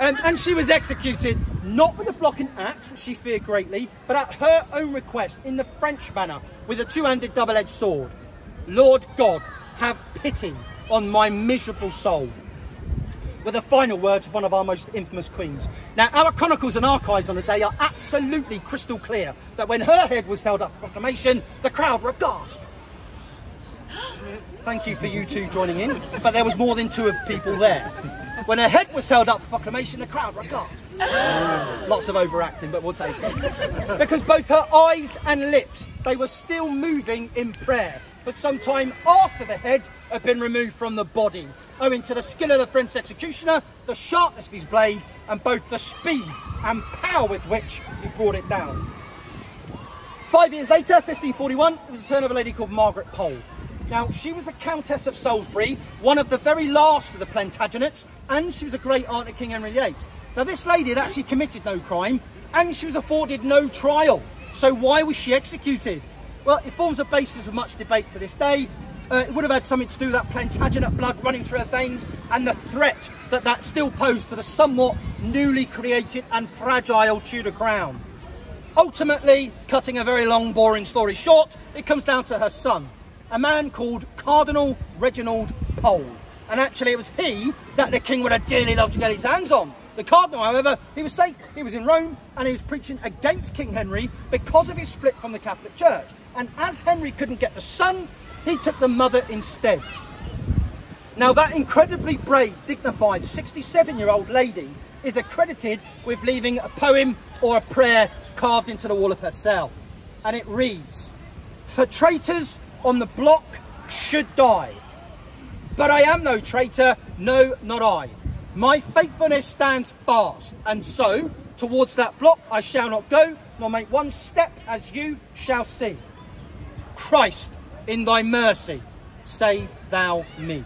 And she was executed not with a block and axe, which she feared greatly, but at her own request in the French manner with a 2-handed double-edged sword. Lord God, have pity on my miserable soul. were the final words of one of our most infamous queens. Now, our chronicles and archives on the day are absolutely crystal clear that when her head was held up for proclamation, the crowd were aghast. Thank you for you two joining in, but there was more than 2 of people there. When her head was held up for proclamation, the crowd were aghast. Lots of overacting, but we'll take it. Because both her eyes and lips, they were still moving in prayer, but some time after the head had been removed from the body, owing to the skill of the French executioner, the sharpness of his blade, and both the speed and power with which he brought it down. 5 years later, 1541, it was the turn of a lady called Margaret Pole. Now, she was a Countess of Salisbury, one of the very last of the Plantagenets, and she was a great aunt of King Henry VIII. Now, this lady had actually committed no crime, and she was afforded no trial. So why was she executed? Well, it forms a basis of much debate to this day. It would have had something to do with that Plantagenet blood running through her veins and the threat that that still posed to the somewhat newly created and fragile Tudor crown. Ultimately, cutting a very long, boring story short, it comes down to her son, a man called Cardinal Reginald Pole. And actually it was he that the king would have dearly loved to get his hands on. The cardinal, however, he was safe. He was in Rome and he was preaching against King Henry because of his split from the Catholic Church. And as Henry couldn't get the son, he took the mother instead. Now, that incredibly brave, dignified 67-year-old lady is accredited with leaving a poem or a prayer carved into the wall of her cell. And it reads, "For traitors on the block should die. But I am no traitor, no, not I. My faithfulness stands fast, and so towards that block I shall not go, nor make one step, as you shall see. Christ, in thy mercy, save thou me."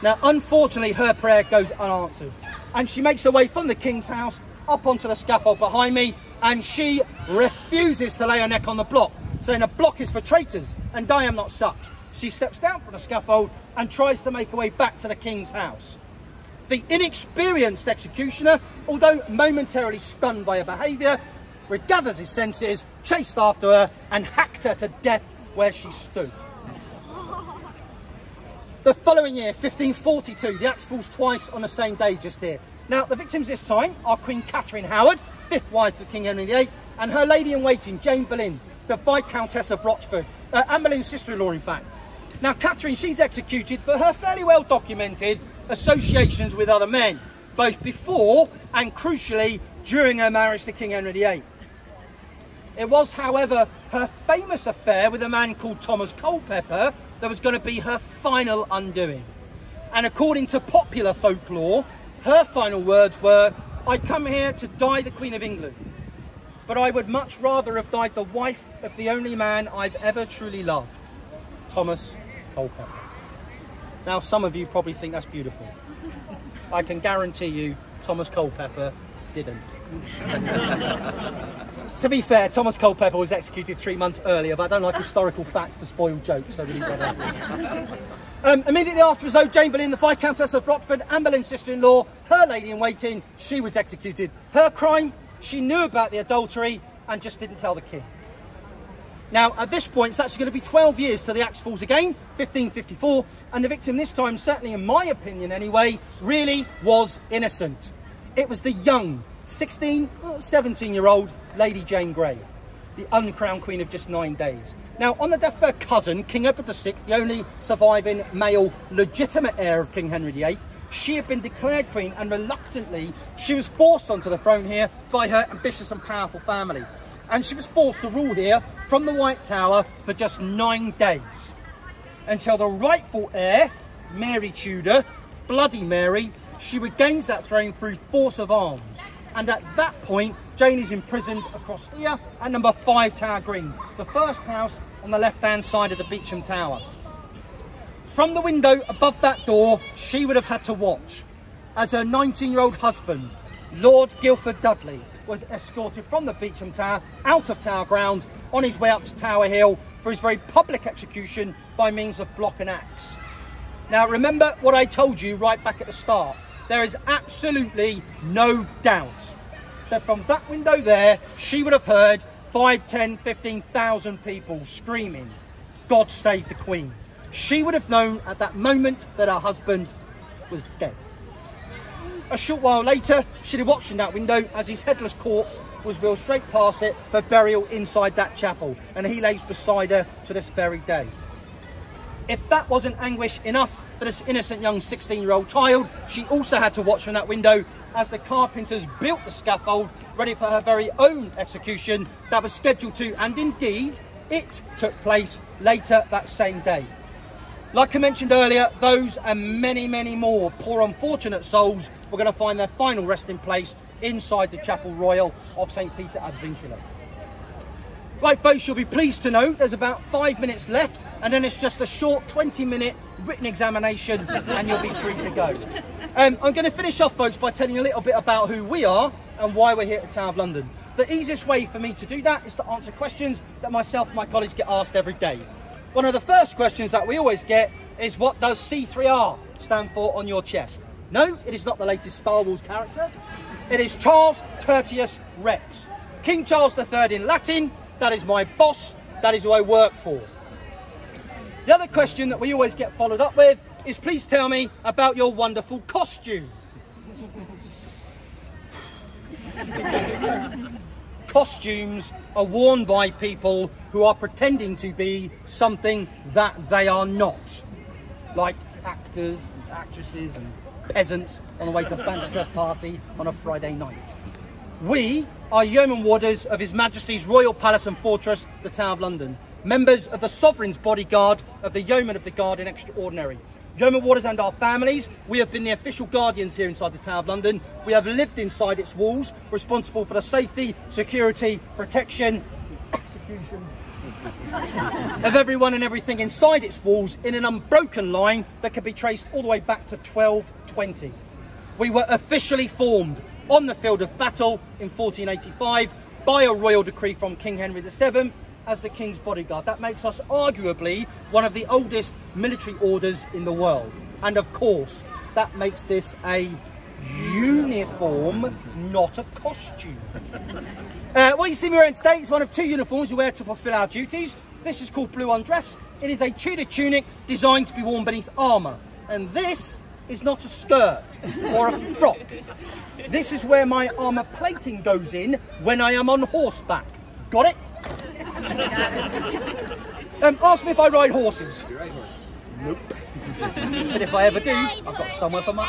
Now, unfortunately, her prayer goes unanswered, and she makes her way from the king's house up onto the scaffold behind me, and she refuses to lay her neck on the block, saying the block is for traitors, and I am not such. She steps down from the scaffold and tries to make her way back to the king's house. The inexperienced executioner, although momentarily stunned by her behaviour, regathers his senses, chased after her, and hacked her to death where she stood. The following year, 1542, the axe falls twice on the same day just here. Now, the victims this time are Queen Catherine Howard, 5th wife of King Henry VIII, and her lady-in-waiting, Jane Boleyn, the Viscountess of Rochford, Anne Boleyn's sister-in-law, in fact. Now, Catherine, she's executed for her fairly well-documented associations with other men, both before and, crucially, during her marriage to King Henry VIII. It was, however, her famous affair with a man called Thomas Culpeper that was going to be her final undoing. And according to popular folklore, her final words were, "I come here to die the Queen of England, but I would much rather have died the wife of the only man I've ever truly loved, Thomas Culpeper." Now, some of you probably think that's beautiful. I can guarantee you Thomas Culpeper didn't. To be fair, Thomas Culpeper was executed 3 months earlier, but I don't like historical facts to spoil jokes, so we didn't get that. Immediately afterwards, though, Jane Boleyn, the Viscountess of Rochford, Anne Boleyn's sister-in-law, her lady-in-waiting, she was executed. Her crime, she knew about the adultery and just didn't tell the king. Now, at this point, it's actually going to be 12 years till the axe falls again, 1554, and the victim this time, certainly in my opinion anyway, really was innocent. It was the young, 16 or 17-year-old Lady Jane Grey, the uncrowned queen of just 9 days. Now, on the death of her cousin, King Edward VI, the only surviving male legitimate heir of King Henry VIII, she had been declared queen, and reluctantly, she was forced onto the throne here by her ambitious and powerful family. And she was forced to rule here from the White Tower for just 9 days, until the rightful heir, Mary Tudor, Bloody Mary, she regains that throne through force of arms. And at that point, Jane is imprisoned across here at number 5 Tower Green, the first house on the left-hand side of the Beauchamp Tower. From the window above that door, she would have had to watch as her 19-year-old husband, Lord Guildford Dudley, was escorted from the Beauchamp Tower out of Tower Grounds on his way up to Tower Hill for his very public execution by means of block and axe. Now, remember what I told you right back at the start. There is absolutely no doubt that from that window there, she would have heard 5, 10, 15,000 people screaming, "God save the Queen." She would have known at that moment that her husband was dead. a short while later, she'd have watched in that window as his headless corpse was wheeled straight past it for burial inside that chapel, and he lays beside her to this very day. If that wasn't anguish enough for this innocent young 16-year-old child, she also had to watch from that window as the carpenters built the scaffold ready for her very own execution that was scheduled to, and indeed it took place later that same day. Like I mentioned earlier, those and many, many more poor unfortunate souls were going to find their final resting place inside the Chapel Royal of St. Peter ad Vincula. Right folks, you'll be pleased to know there's about 5 minutes left, and then it's just a short 20-minute written examination and you'll be free to go. I'm going to finish off folks by telling you a little bit about who we are and why we're here at the Tower of London. The easiest way for me to do that is to answer questions that myself and my colleagues get asked every day. One of the first questions that we always get is, what does C3R stand for on your chest? No, it is not the latest Star Wars character. It is Charles Tertius Rex. King Charles III in Latin. That is my boss. That is who I work for. The other question that we always get followed up with is, please tell me about your wonderful costume. Costumes are worn by people who are pretending to be something that they are not. Like actors, actresses and peasants on the way to a fancy dress party on a Friday night. We are yeoman warders of His Majesty's Royal Palace and Fortress, the Tower of London. Members of the Sovereign's Bodyguard of the Yeomen of the Guard in Extraordinary. Yeoman warders and our families, we have been the official guardians here inside the Tower of London. We have lived inside its walls, responsible for the safety, security, protection, execution of everyone and everything inside its walls in an unbroken line that can be traced all the way back to 1220. We were officially formed on the field of battle in 1485 by a royal decree from King Henry VII as the King's Bodyguard. That makes us arguably one of the oldest military orders in the world. And of course, that makes this a uniform, not a costume. What you see me wearing today is one of two uniforms we wear to fulfill our duties. This is called blue undress. It is a Tudor tunic designed to be worn beneath armour. And this is not a skirt or a frock. This is where my armour plating goes in when I am on horseback. Got it? Ask me if I ride horses. You ride horses? Nope. But if I ever do, I've got somewhere for my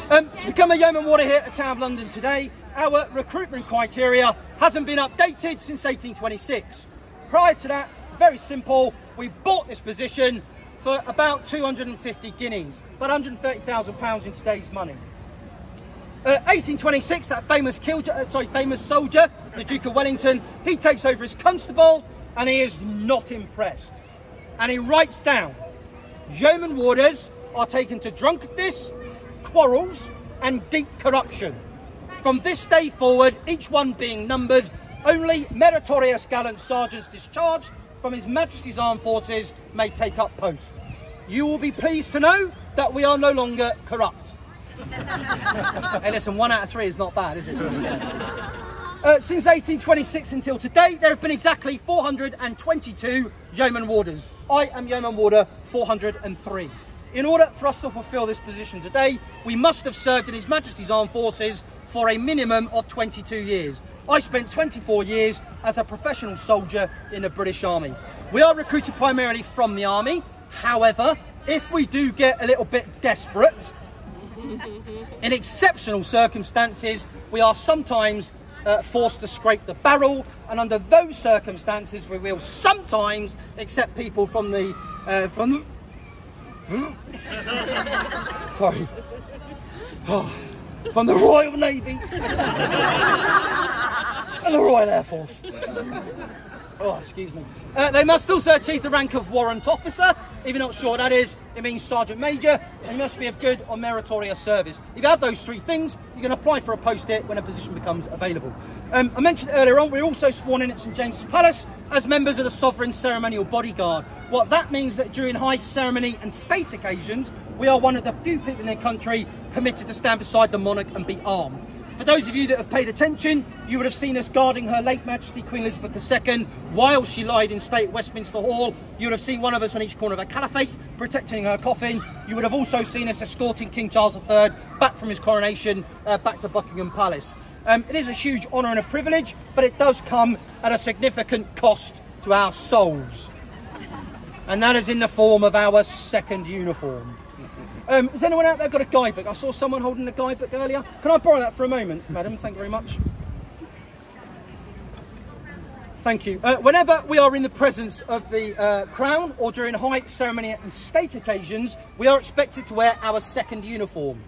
arm. To become a yeoman warder here at Tower of London today, our recruitment criteria hasn't been updated since 1826. Prior to that, very simple, we bought this position for about 250 guineas, about £130,000 in today's money. 1826, that famous soldier, the Duke of Wellington, he takes over as constable and he is not impressed. And he writes down, yeoman warders are taken to drunkenness, quarrels and deep corruption. From this day forward, each one being numbered, only meritorious gallant sergeants discharged from His Majesty's Armed Forces may take up post. You will be pleased to know that we are no longer corrupt. Hey listen, 1 out of 3 is not bad, is it? Since 1826 until today, there have been exactly 422 yeoman warders. I am yeoman warder 403. In order for us to fulfil this position today, we must have served in His Majesty's Armed Forces for a minimum of 22 years. I spent 24 years as a professional soldier in the British Army. We are recruited primarily from the Army. However, if we do get a little bit desperate, in exceptional circumstances, we are sometimes forced to scrape the barrel, and under those circumstances we will sometimes accept people from the from the Royal Navy and the Royal Air Force. Oh, excuse me. They must also achieve the rank of warrant officer. If you're not sure what that is, it means sergeant major, and you must be of good or meritorious service. If you have those 3 things, you can apply for a post here when a position becomes available. I mentioned earlier on, we're also sworn in at St James's Palace as members of the Sovereign Ceremonial Bodyguard. What that means that during high ceremony and state occasions, we are one of the few people in the country permitted to stand beside the monarch and be armed. For those of you that have paid attention, you would have seen us guarding Her late Majesty Queen Elizabeth II while she lied in state at Westminster Hall. You would have seen one of us on each corner of her caliphate, protecting her coffin. You would have also seen us escorting King Charles III back from his coronation, back to Buckingham Palace. It is a huge honour and a privilege, but it does come at a significant cost to our souls. And that is in the form of our second uniform. Has anyone out there got a guidebook? I saw someone holding a guidebook earlier. Can I borrow that for a moment, madam? Thank you very much. Thank you. Whenever we are in the presence of the Crown or during high ceremony and state occasions, we are expected to wear our second uniform.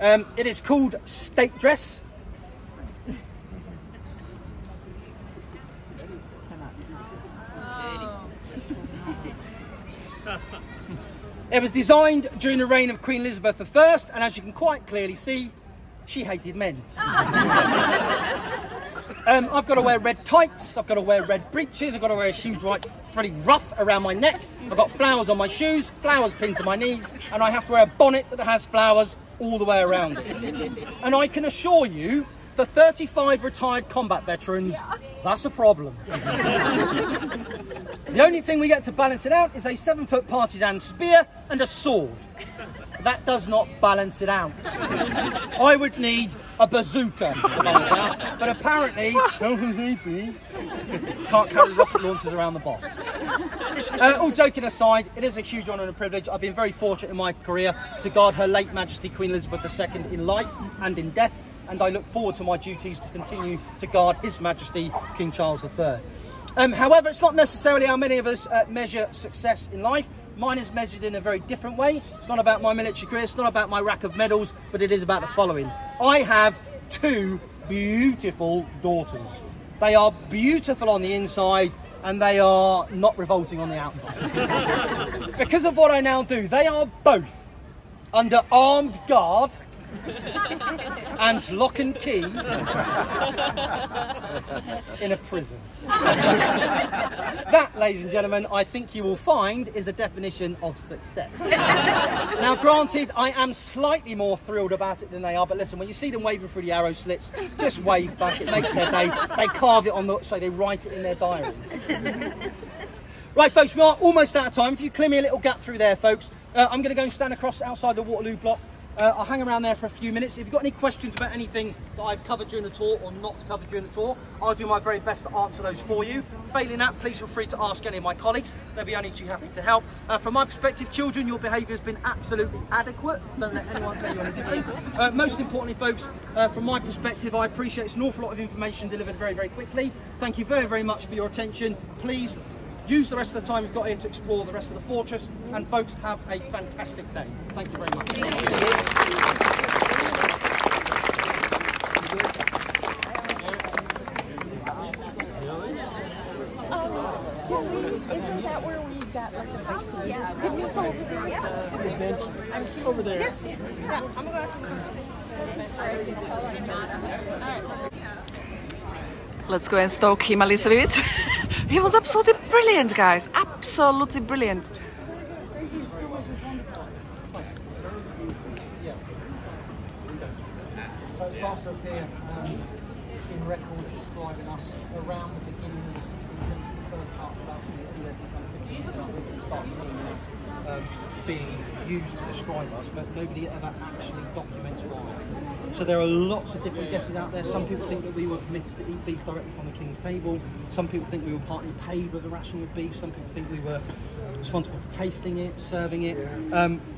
It is called state dress. It was designed during the reign of Queen Elizabeth I, and as you can quite clearly see, she hated men. I've got to wear red tights, I've got to wear red breeches, I've got to wear a huge white frilly ruff around my neck, I've got flowers on my shoes, flowers pinned to my knees, and I have to wear a bonnet that has flowers all the way around it. And I can assure you, for 35 retired combat veterans, that's a problem. The only thing we get to balance it out is a 7-foot partisan spear and a sword. That does not balance it out. I would need a bazooka to balance it out, but apparently, can't carry rocket launchers around the boss. All joking aside, it is a huge honour and a privilege. I've been very fortunate in my career to guard Her late Majesty Queen Elizabeth II in life and in death, and I look forward to my duties to continue to guard His Majesty King Charles III. However, it's not necessarily how many of us measure success in life. Mine is measured in a very different way. It's not about my military career, it's not about my rack of medals, but it is about the following. I have 2 beautiful daughters. They are beautiful on the inside, and they are not revolting on the outside. Because of what I now do, they are both under armed guard and lock and key in a prison. That, ladies and gentlemen, I think you will find is the definition of success. Now, granted, I am slightly more thrilled about it than they are, but listen, when you see them waving through the arrow slits, just wave back. It makes their day. They carve it on the, so they write it in their diaries. Right, folks, we are almost out of time. If you clear me a little gap through there, folks, I'm going to go and stand across outside the Waterloo block. I'll hang around there for a few minutes. If you've got any questions about anything that I've covered during the tour or not covered during the tour, I'll do my very best to answer those for you. Failing that, please feel free to ask any of my colleagues. They'll be only too happy to help. From my perspective, children, your behaviour has been absolutely adequate. Don't let anyone tell you any different. Most importantly, folks, from my perspective, I appreciate it's an awful lot of information delivered very, very quickly. Thank you very, very much for your attention. Please use the rest of the time you've got here to explore the rest of the fortress, and folks, have a fantastic day. Thank you very much. Thank you. Isn't that where we got like a yeah. Can you hold it there? Yeah. I'm over there. Yeah, I'm gonna Let's go and stalk him a little bit. He was absolutely brilliant, guys. Absolutely brilliant. So it starts up here in records describing us around the beginning of the 16th century, the first part of about 11th and 15th, we start seeing us being used to describe us, but nobody ever actually documents why. So there are lots of different guesses out there. Some people think that we were permitted to eat beef directly from the king's table. Some people think we were partly paid with a ration of beef. Some people think we were responsible for tasting it, serving it.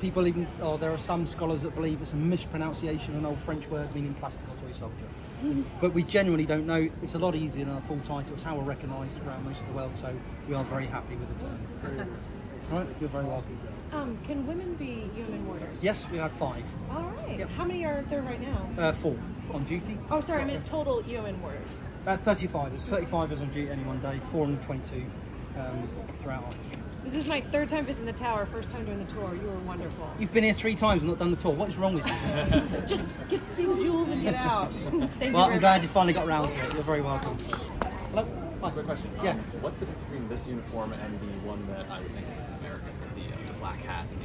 People even, there are some scholars that believe it's a mispronunciation of an old French word meaning plastic or toy soldier. But we genuinely don't know. It's a lot easier than a full title. It's how we're recognised around most of the world, so we are very happy with the term. All right, you're very welcome. Can women be yeoman warriors? Yes, we had 5. All right. Yep. How many are there right now? 4 on duty. Oh, sorry, I meant total yeoman warriors. 35. There's 35 is on duty any one day, 422 throughout our mission. This is my 3rd time visiting the tower, 1st time doing the tour. You were wonderful. You've been here 3 times and not done the tour. What is wrong with you? Just get to see the jewels and get out. Thank Well, you I'm glad you finally got around to it. You're very welcome. Hello? Hi. Quick question. Yeah. What's the difference between this uniform and the one that I would think is American? black hat and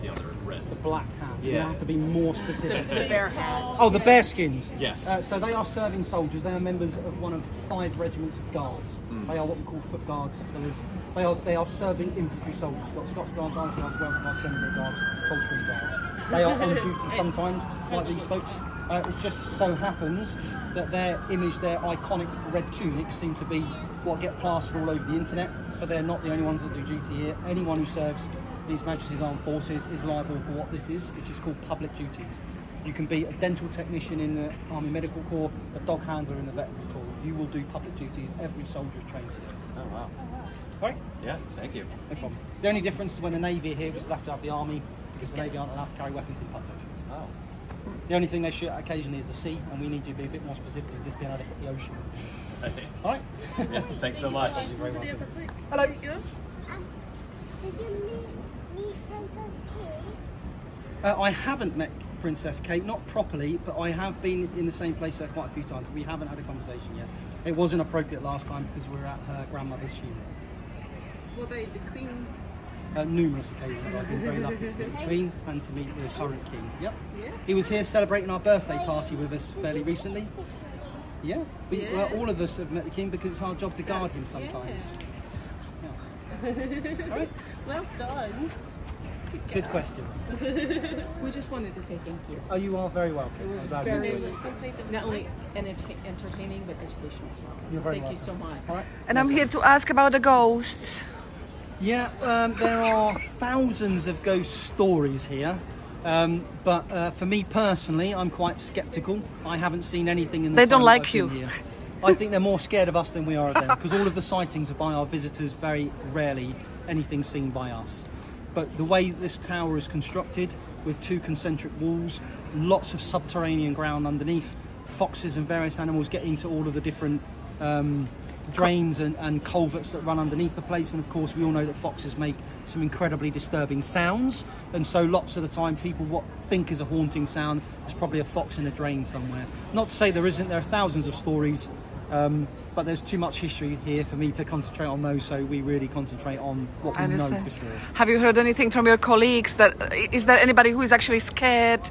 the other red. The black hat. Yeah. You have to be more specific. The bear hat. Oh, the bear skins. Yes. So they are serving soldiers. They are members of one of 5 regiments of guards. They are what we call foot guards. So they are serving infantry soldiers. You've got Scots Guards, Irish Guards, Welsh Guards, Grenadier Guards, Coldstream Guards. They are on duty sometimes, like these folks. It just so happens that their image, their iconic red tunics, seem to be what get plastered all over the internet. But they're not the only ones that do duty here. Anyone who serves His Majesty's Armed Forces is liable for what this is, which is called public duties. You can be a dental technician in the Army Medical Corps, a dog handler in the Veterinary Corps. You will do public duties. Every soldier is trained to do. Oh, wow. Right? Yeah, thank you. No problem. The only difference is when the Navy are here, we still have to have the Army, because the Navy aren't allowed to carry weapons in public. Oh. The only thing they shoot occasionally is the sea, and we need you to be a bit more specific to just being able to hit the ocean. Okay. All right? Yeah, thanks so much. You're very welcome. Hello. Did you meet Princess Kate? I haven't met Princess Kate, not properly, but I have been in the same place quite a few times. We haven't had a conversation yet. It wasn't appropriate last time because we were at her grandmother's funeral. What about the Queen? Numerous occasions I've been very lucky to meet the Queen and to meet the current King. Yep. Yeah. He was here celebrating our birthday party with us fairly recently. Yeah. Well, all of us have met the King because it's our job to guard him sometimes. Yeah. All right. Well done. Good questions. We just wanted to say thank you. Oh, you are very welcome. It was I'm glad very, you enjoyed it. not only entertaining, but educational as well. You're very Thank you welcome. so much. All right. And I'm here to ask about the ghosts. Yeah, there are thousands of ghost stories here, but for me personally, I'm quite sceptical. I haven't seen anything in the They don't time like I've been you. here. I think they're more scared of us than we are of them, because all of the sightings are by our visitors, very rarely anything seen by us. But the way this tower is constructed, with 2 concentric walls, lots of subterranean ground underneath, foxes and various animals get into all of the different drains and culverts that run underneath the place, and of course we all know that foxes make some incredibly disturbing sounds, and so lots of the time people what think is a haunting sound is probably a fox in a drain somewhere. Not to say there isn't, there are thousands of stories, but there's too much history here for me to concentrate on those, so we really concentrate on what we know for sure. Have you heard anything from your colleagues? Is there anybody who is actually scared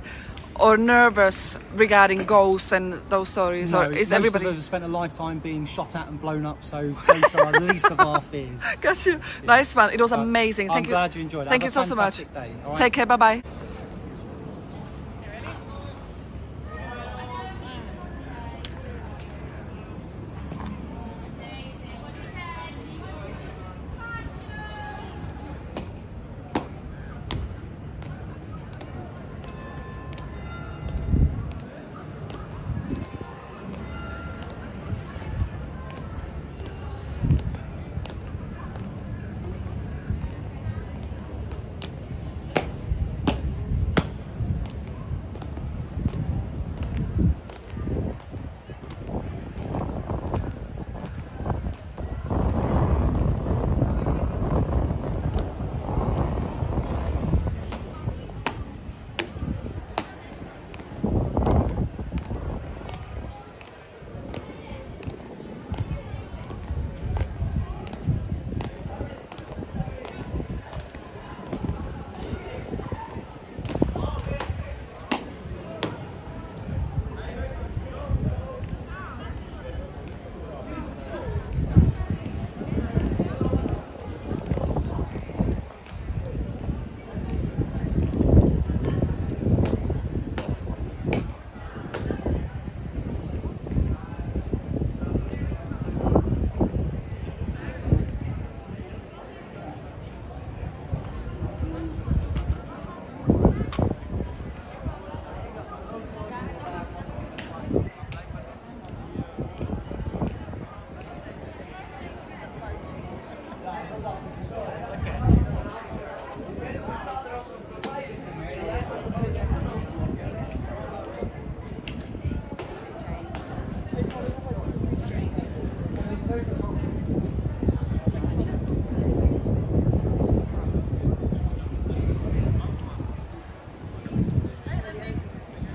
or nervous regarding ghosts and those stories? No, or is most everybody... of us have spent a lifetime being shot at and blown up, so those are the least of our fears. Got you. Yeah. Nice one. It was amazing. Thank you. I'm glad you enjoyed it. Thank Have you a so much. fantastic day. All right? Take care. Bye-bye.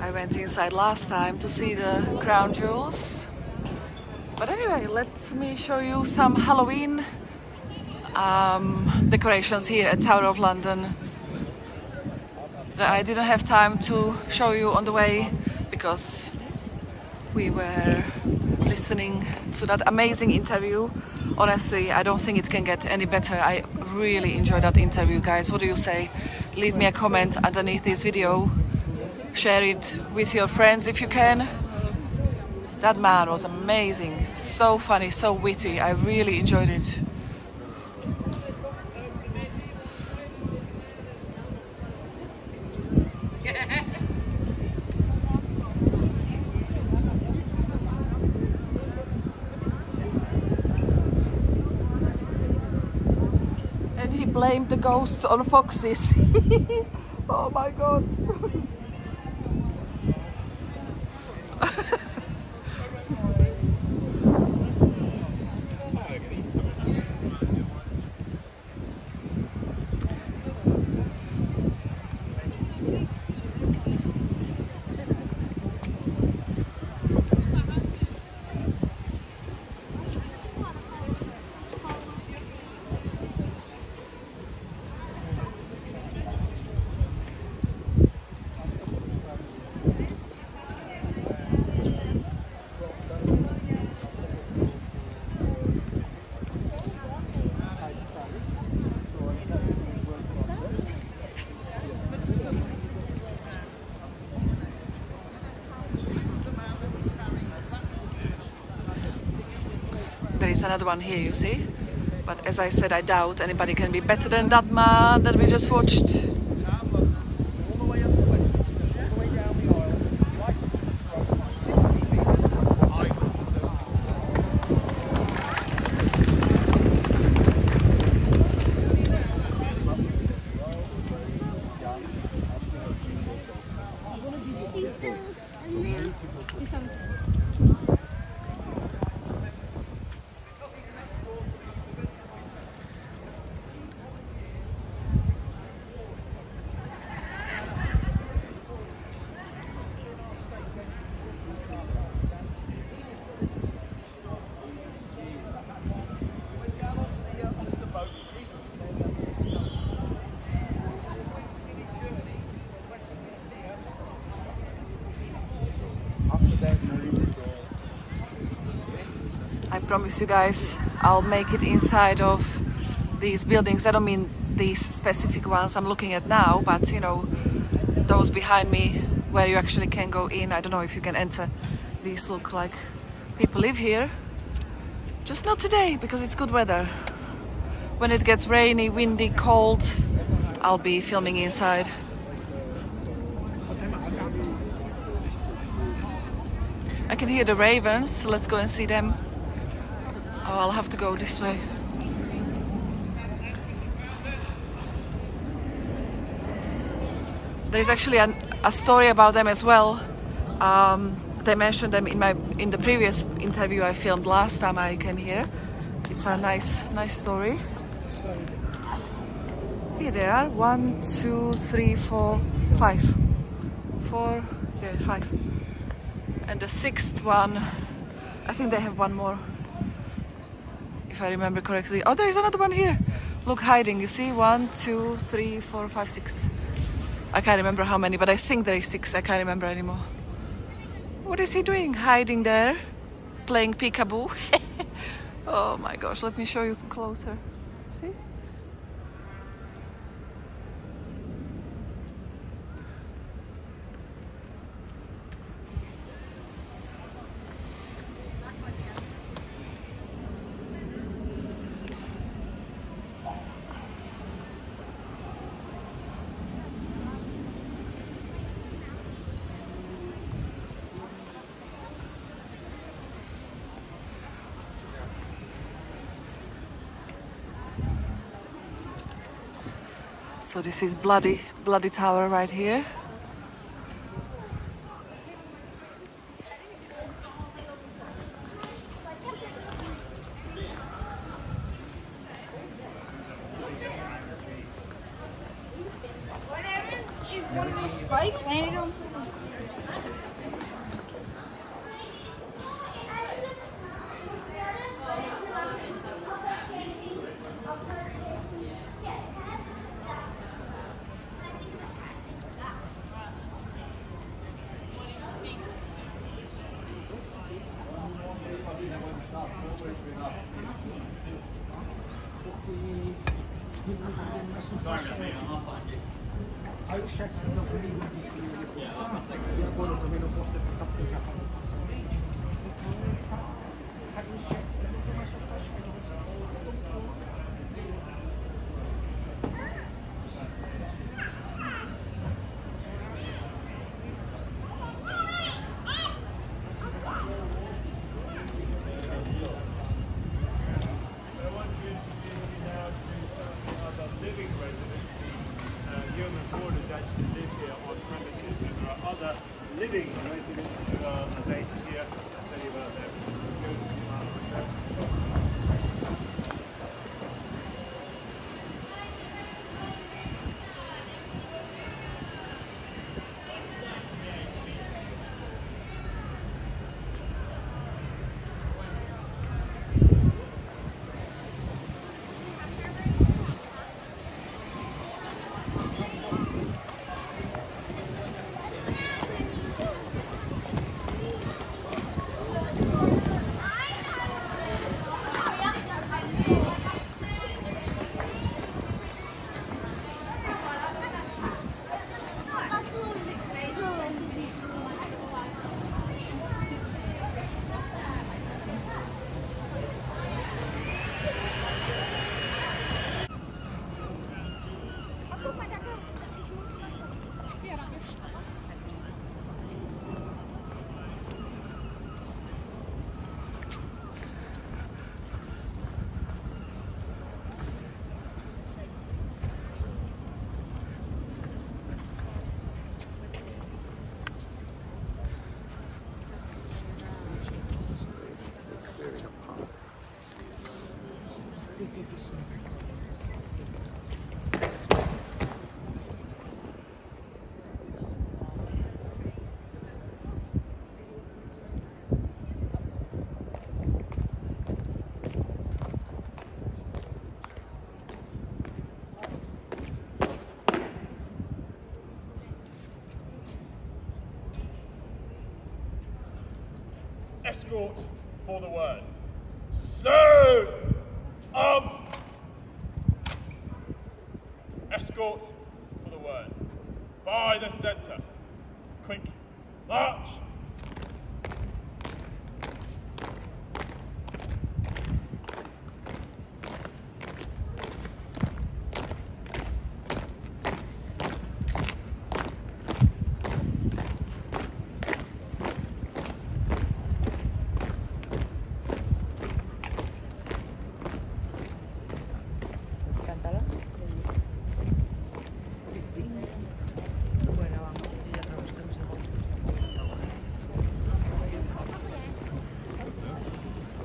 I went inside last time to see the crown jewels. But anyway, let me show you some Halloween decorations here at Tower of London that I didn't have time to show you on the way because we were listening to that amazing interview. Honestly, I don't think it can get any better. I really enjoyed that interview, guys. What do you say? Leave me a comment underneath this video. Share it with your friends if you can. That man was amazing. So funny, so witty. I really enjoyed it. And he blamed the ghosts on foxes. Oh my god. There is another one here, you see, but as I said, I doubt anybody can be better than that man that we just watched. I promise you guys, I'll make it inside of these buildings. I don't mean these specific ones I'm looking at now, but you know, those behind me where you actually can go in. I don't know if you can enter. These look like people live here. Just not today because it's good weather. When it gets rainy, windy, cold, I'll be filming inside. I can hear the ravens, so let's go and see them. Oh, I'll have to go this way. There's actually a story about them as well. They mentioned them in the previous interview I filmed last time I came here. It's a nice story. Here they are. 1, 2, 3, 4, 5. 4, yeah, 5. And the 6th one, I think they have one more, if I remember correctly. Oh, there is another one here. Look, hiding, you see? 1, 2, 3, 4, 5, 6. I can't remember how many, but I think there is 6. I can't remember anymore. What is he doing? Hiding there, playing peekaboo. Oh my gosh, let me show you closer. See? So this is Bloody Tower right here. What happens if one of those spikes landed on someone's head? Living residents who are based here. I'll tell you about them. Escort for the word. Slow! Arms! Escort for the word. By the centre. Quick. March!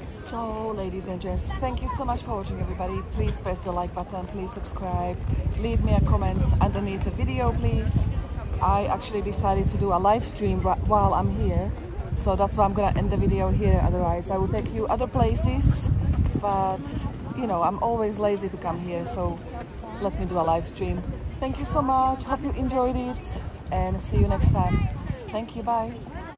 So, ladies and gents, thank you so much for watching, everybody. Please press the like button, please subscribe, leave me a comment underneath the video, please. I actually decided to do a live stream while I'm here, so that's why I'm gonna end the video here. Otherwise I will take you other places, but you know, I'm always lazy to come here, so let me do a live stream. Thank you so much, hope you enjoyed it, and see you next time. Thank you, bye.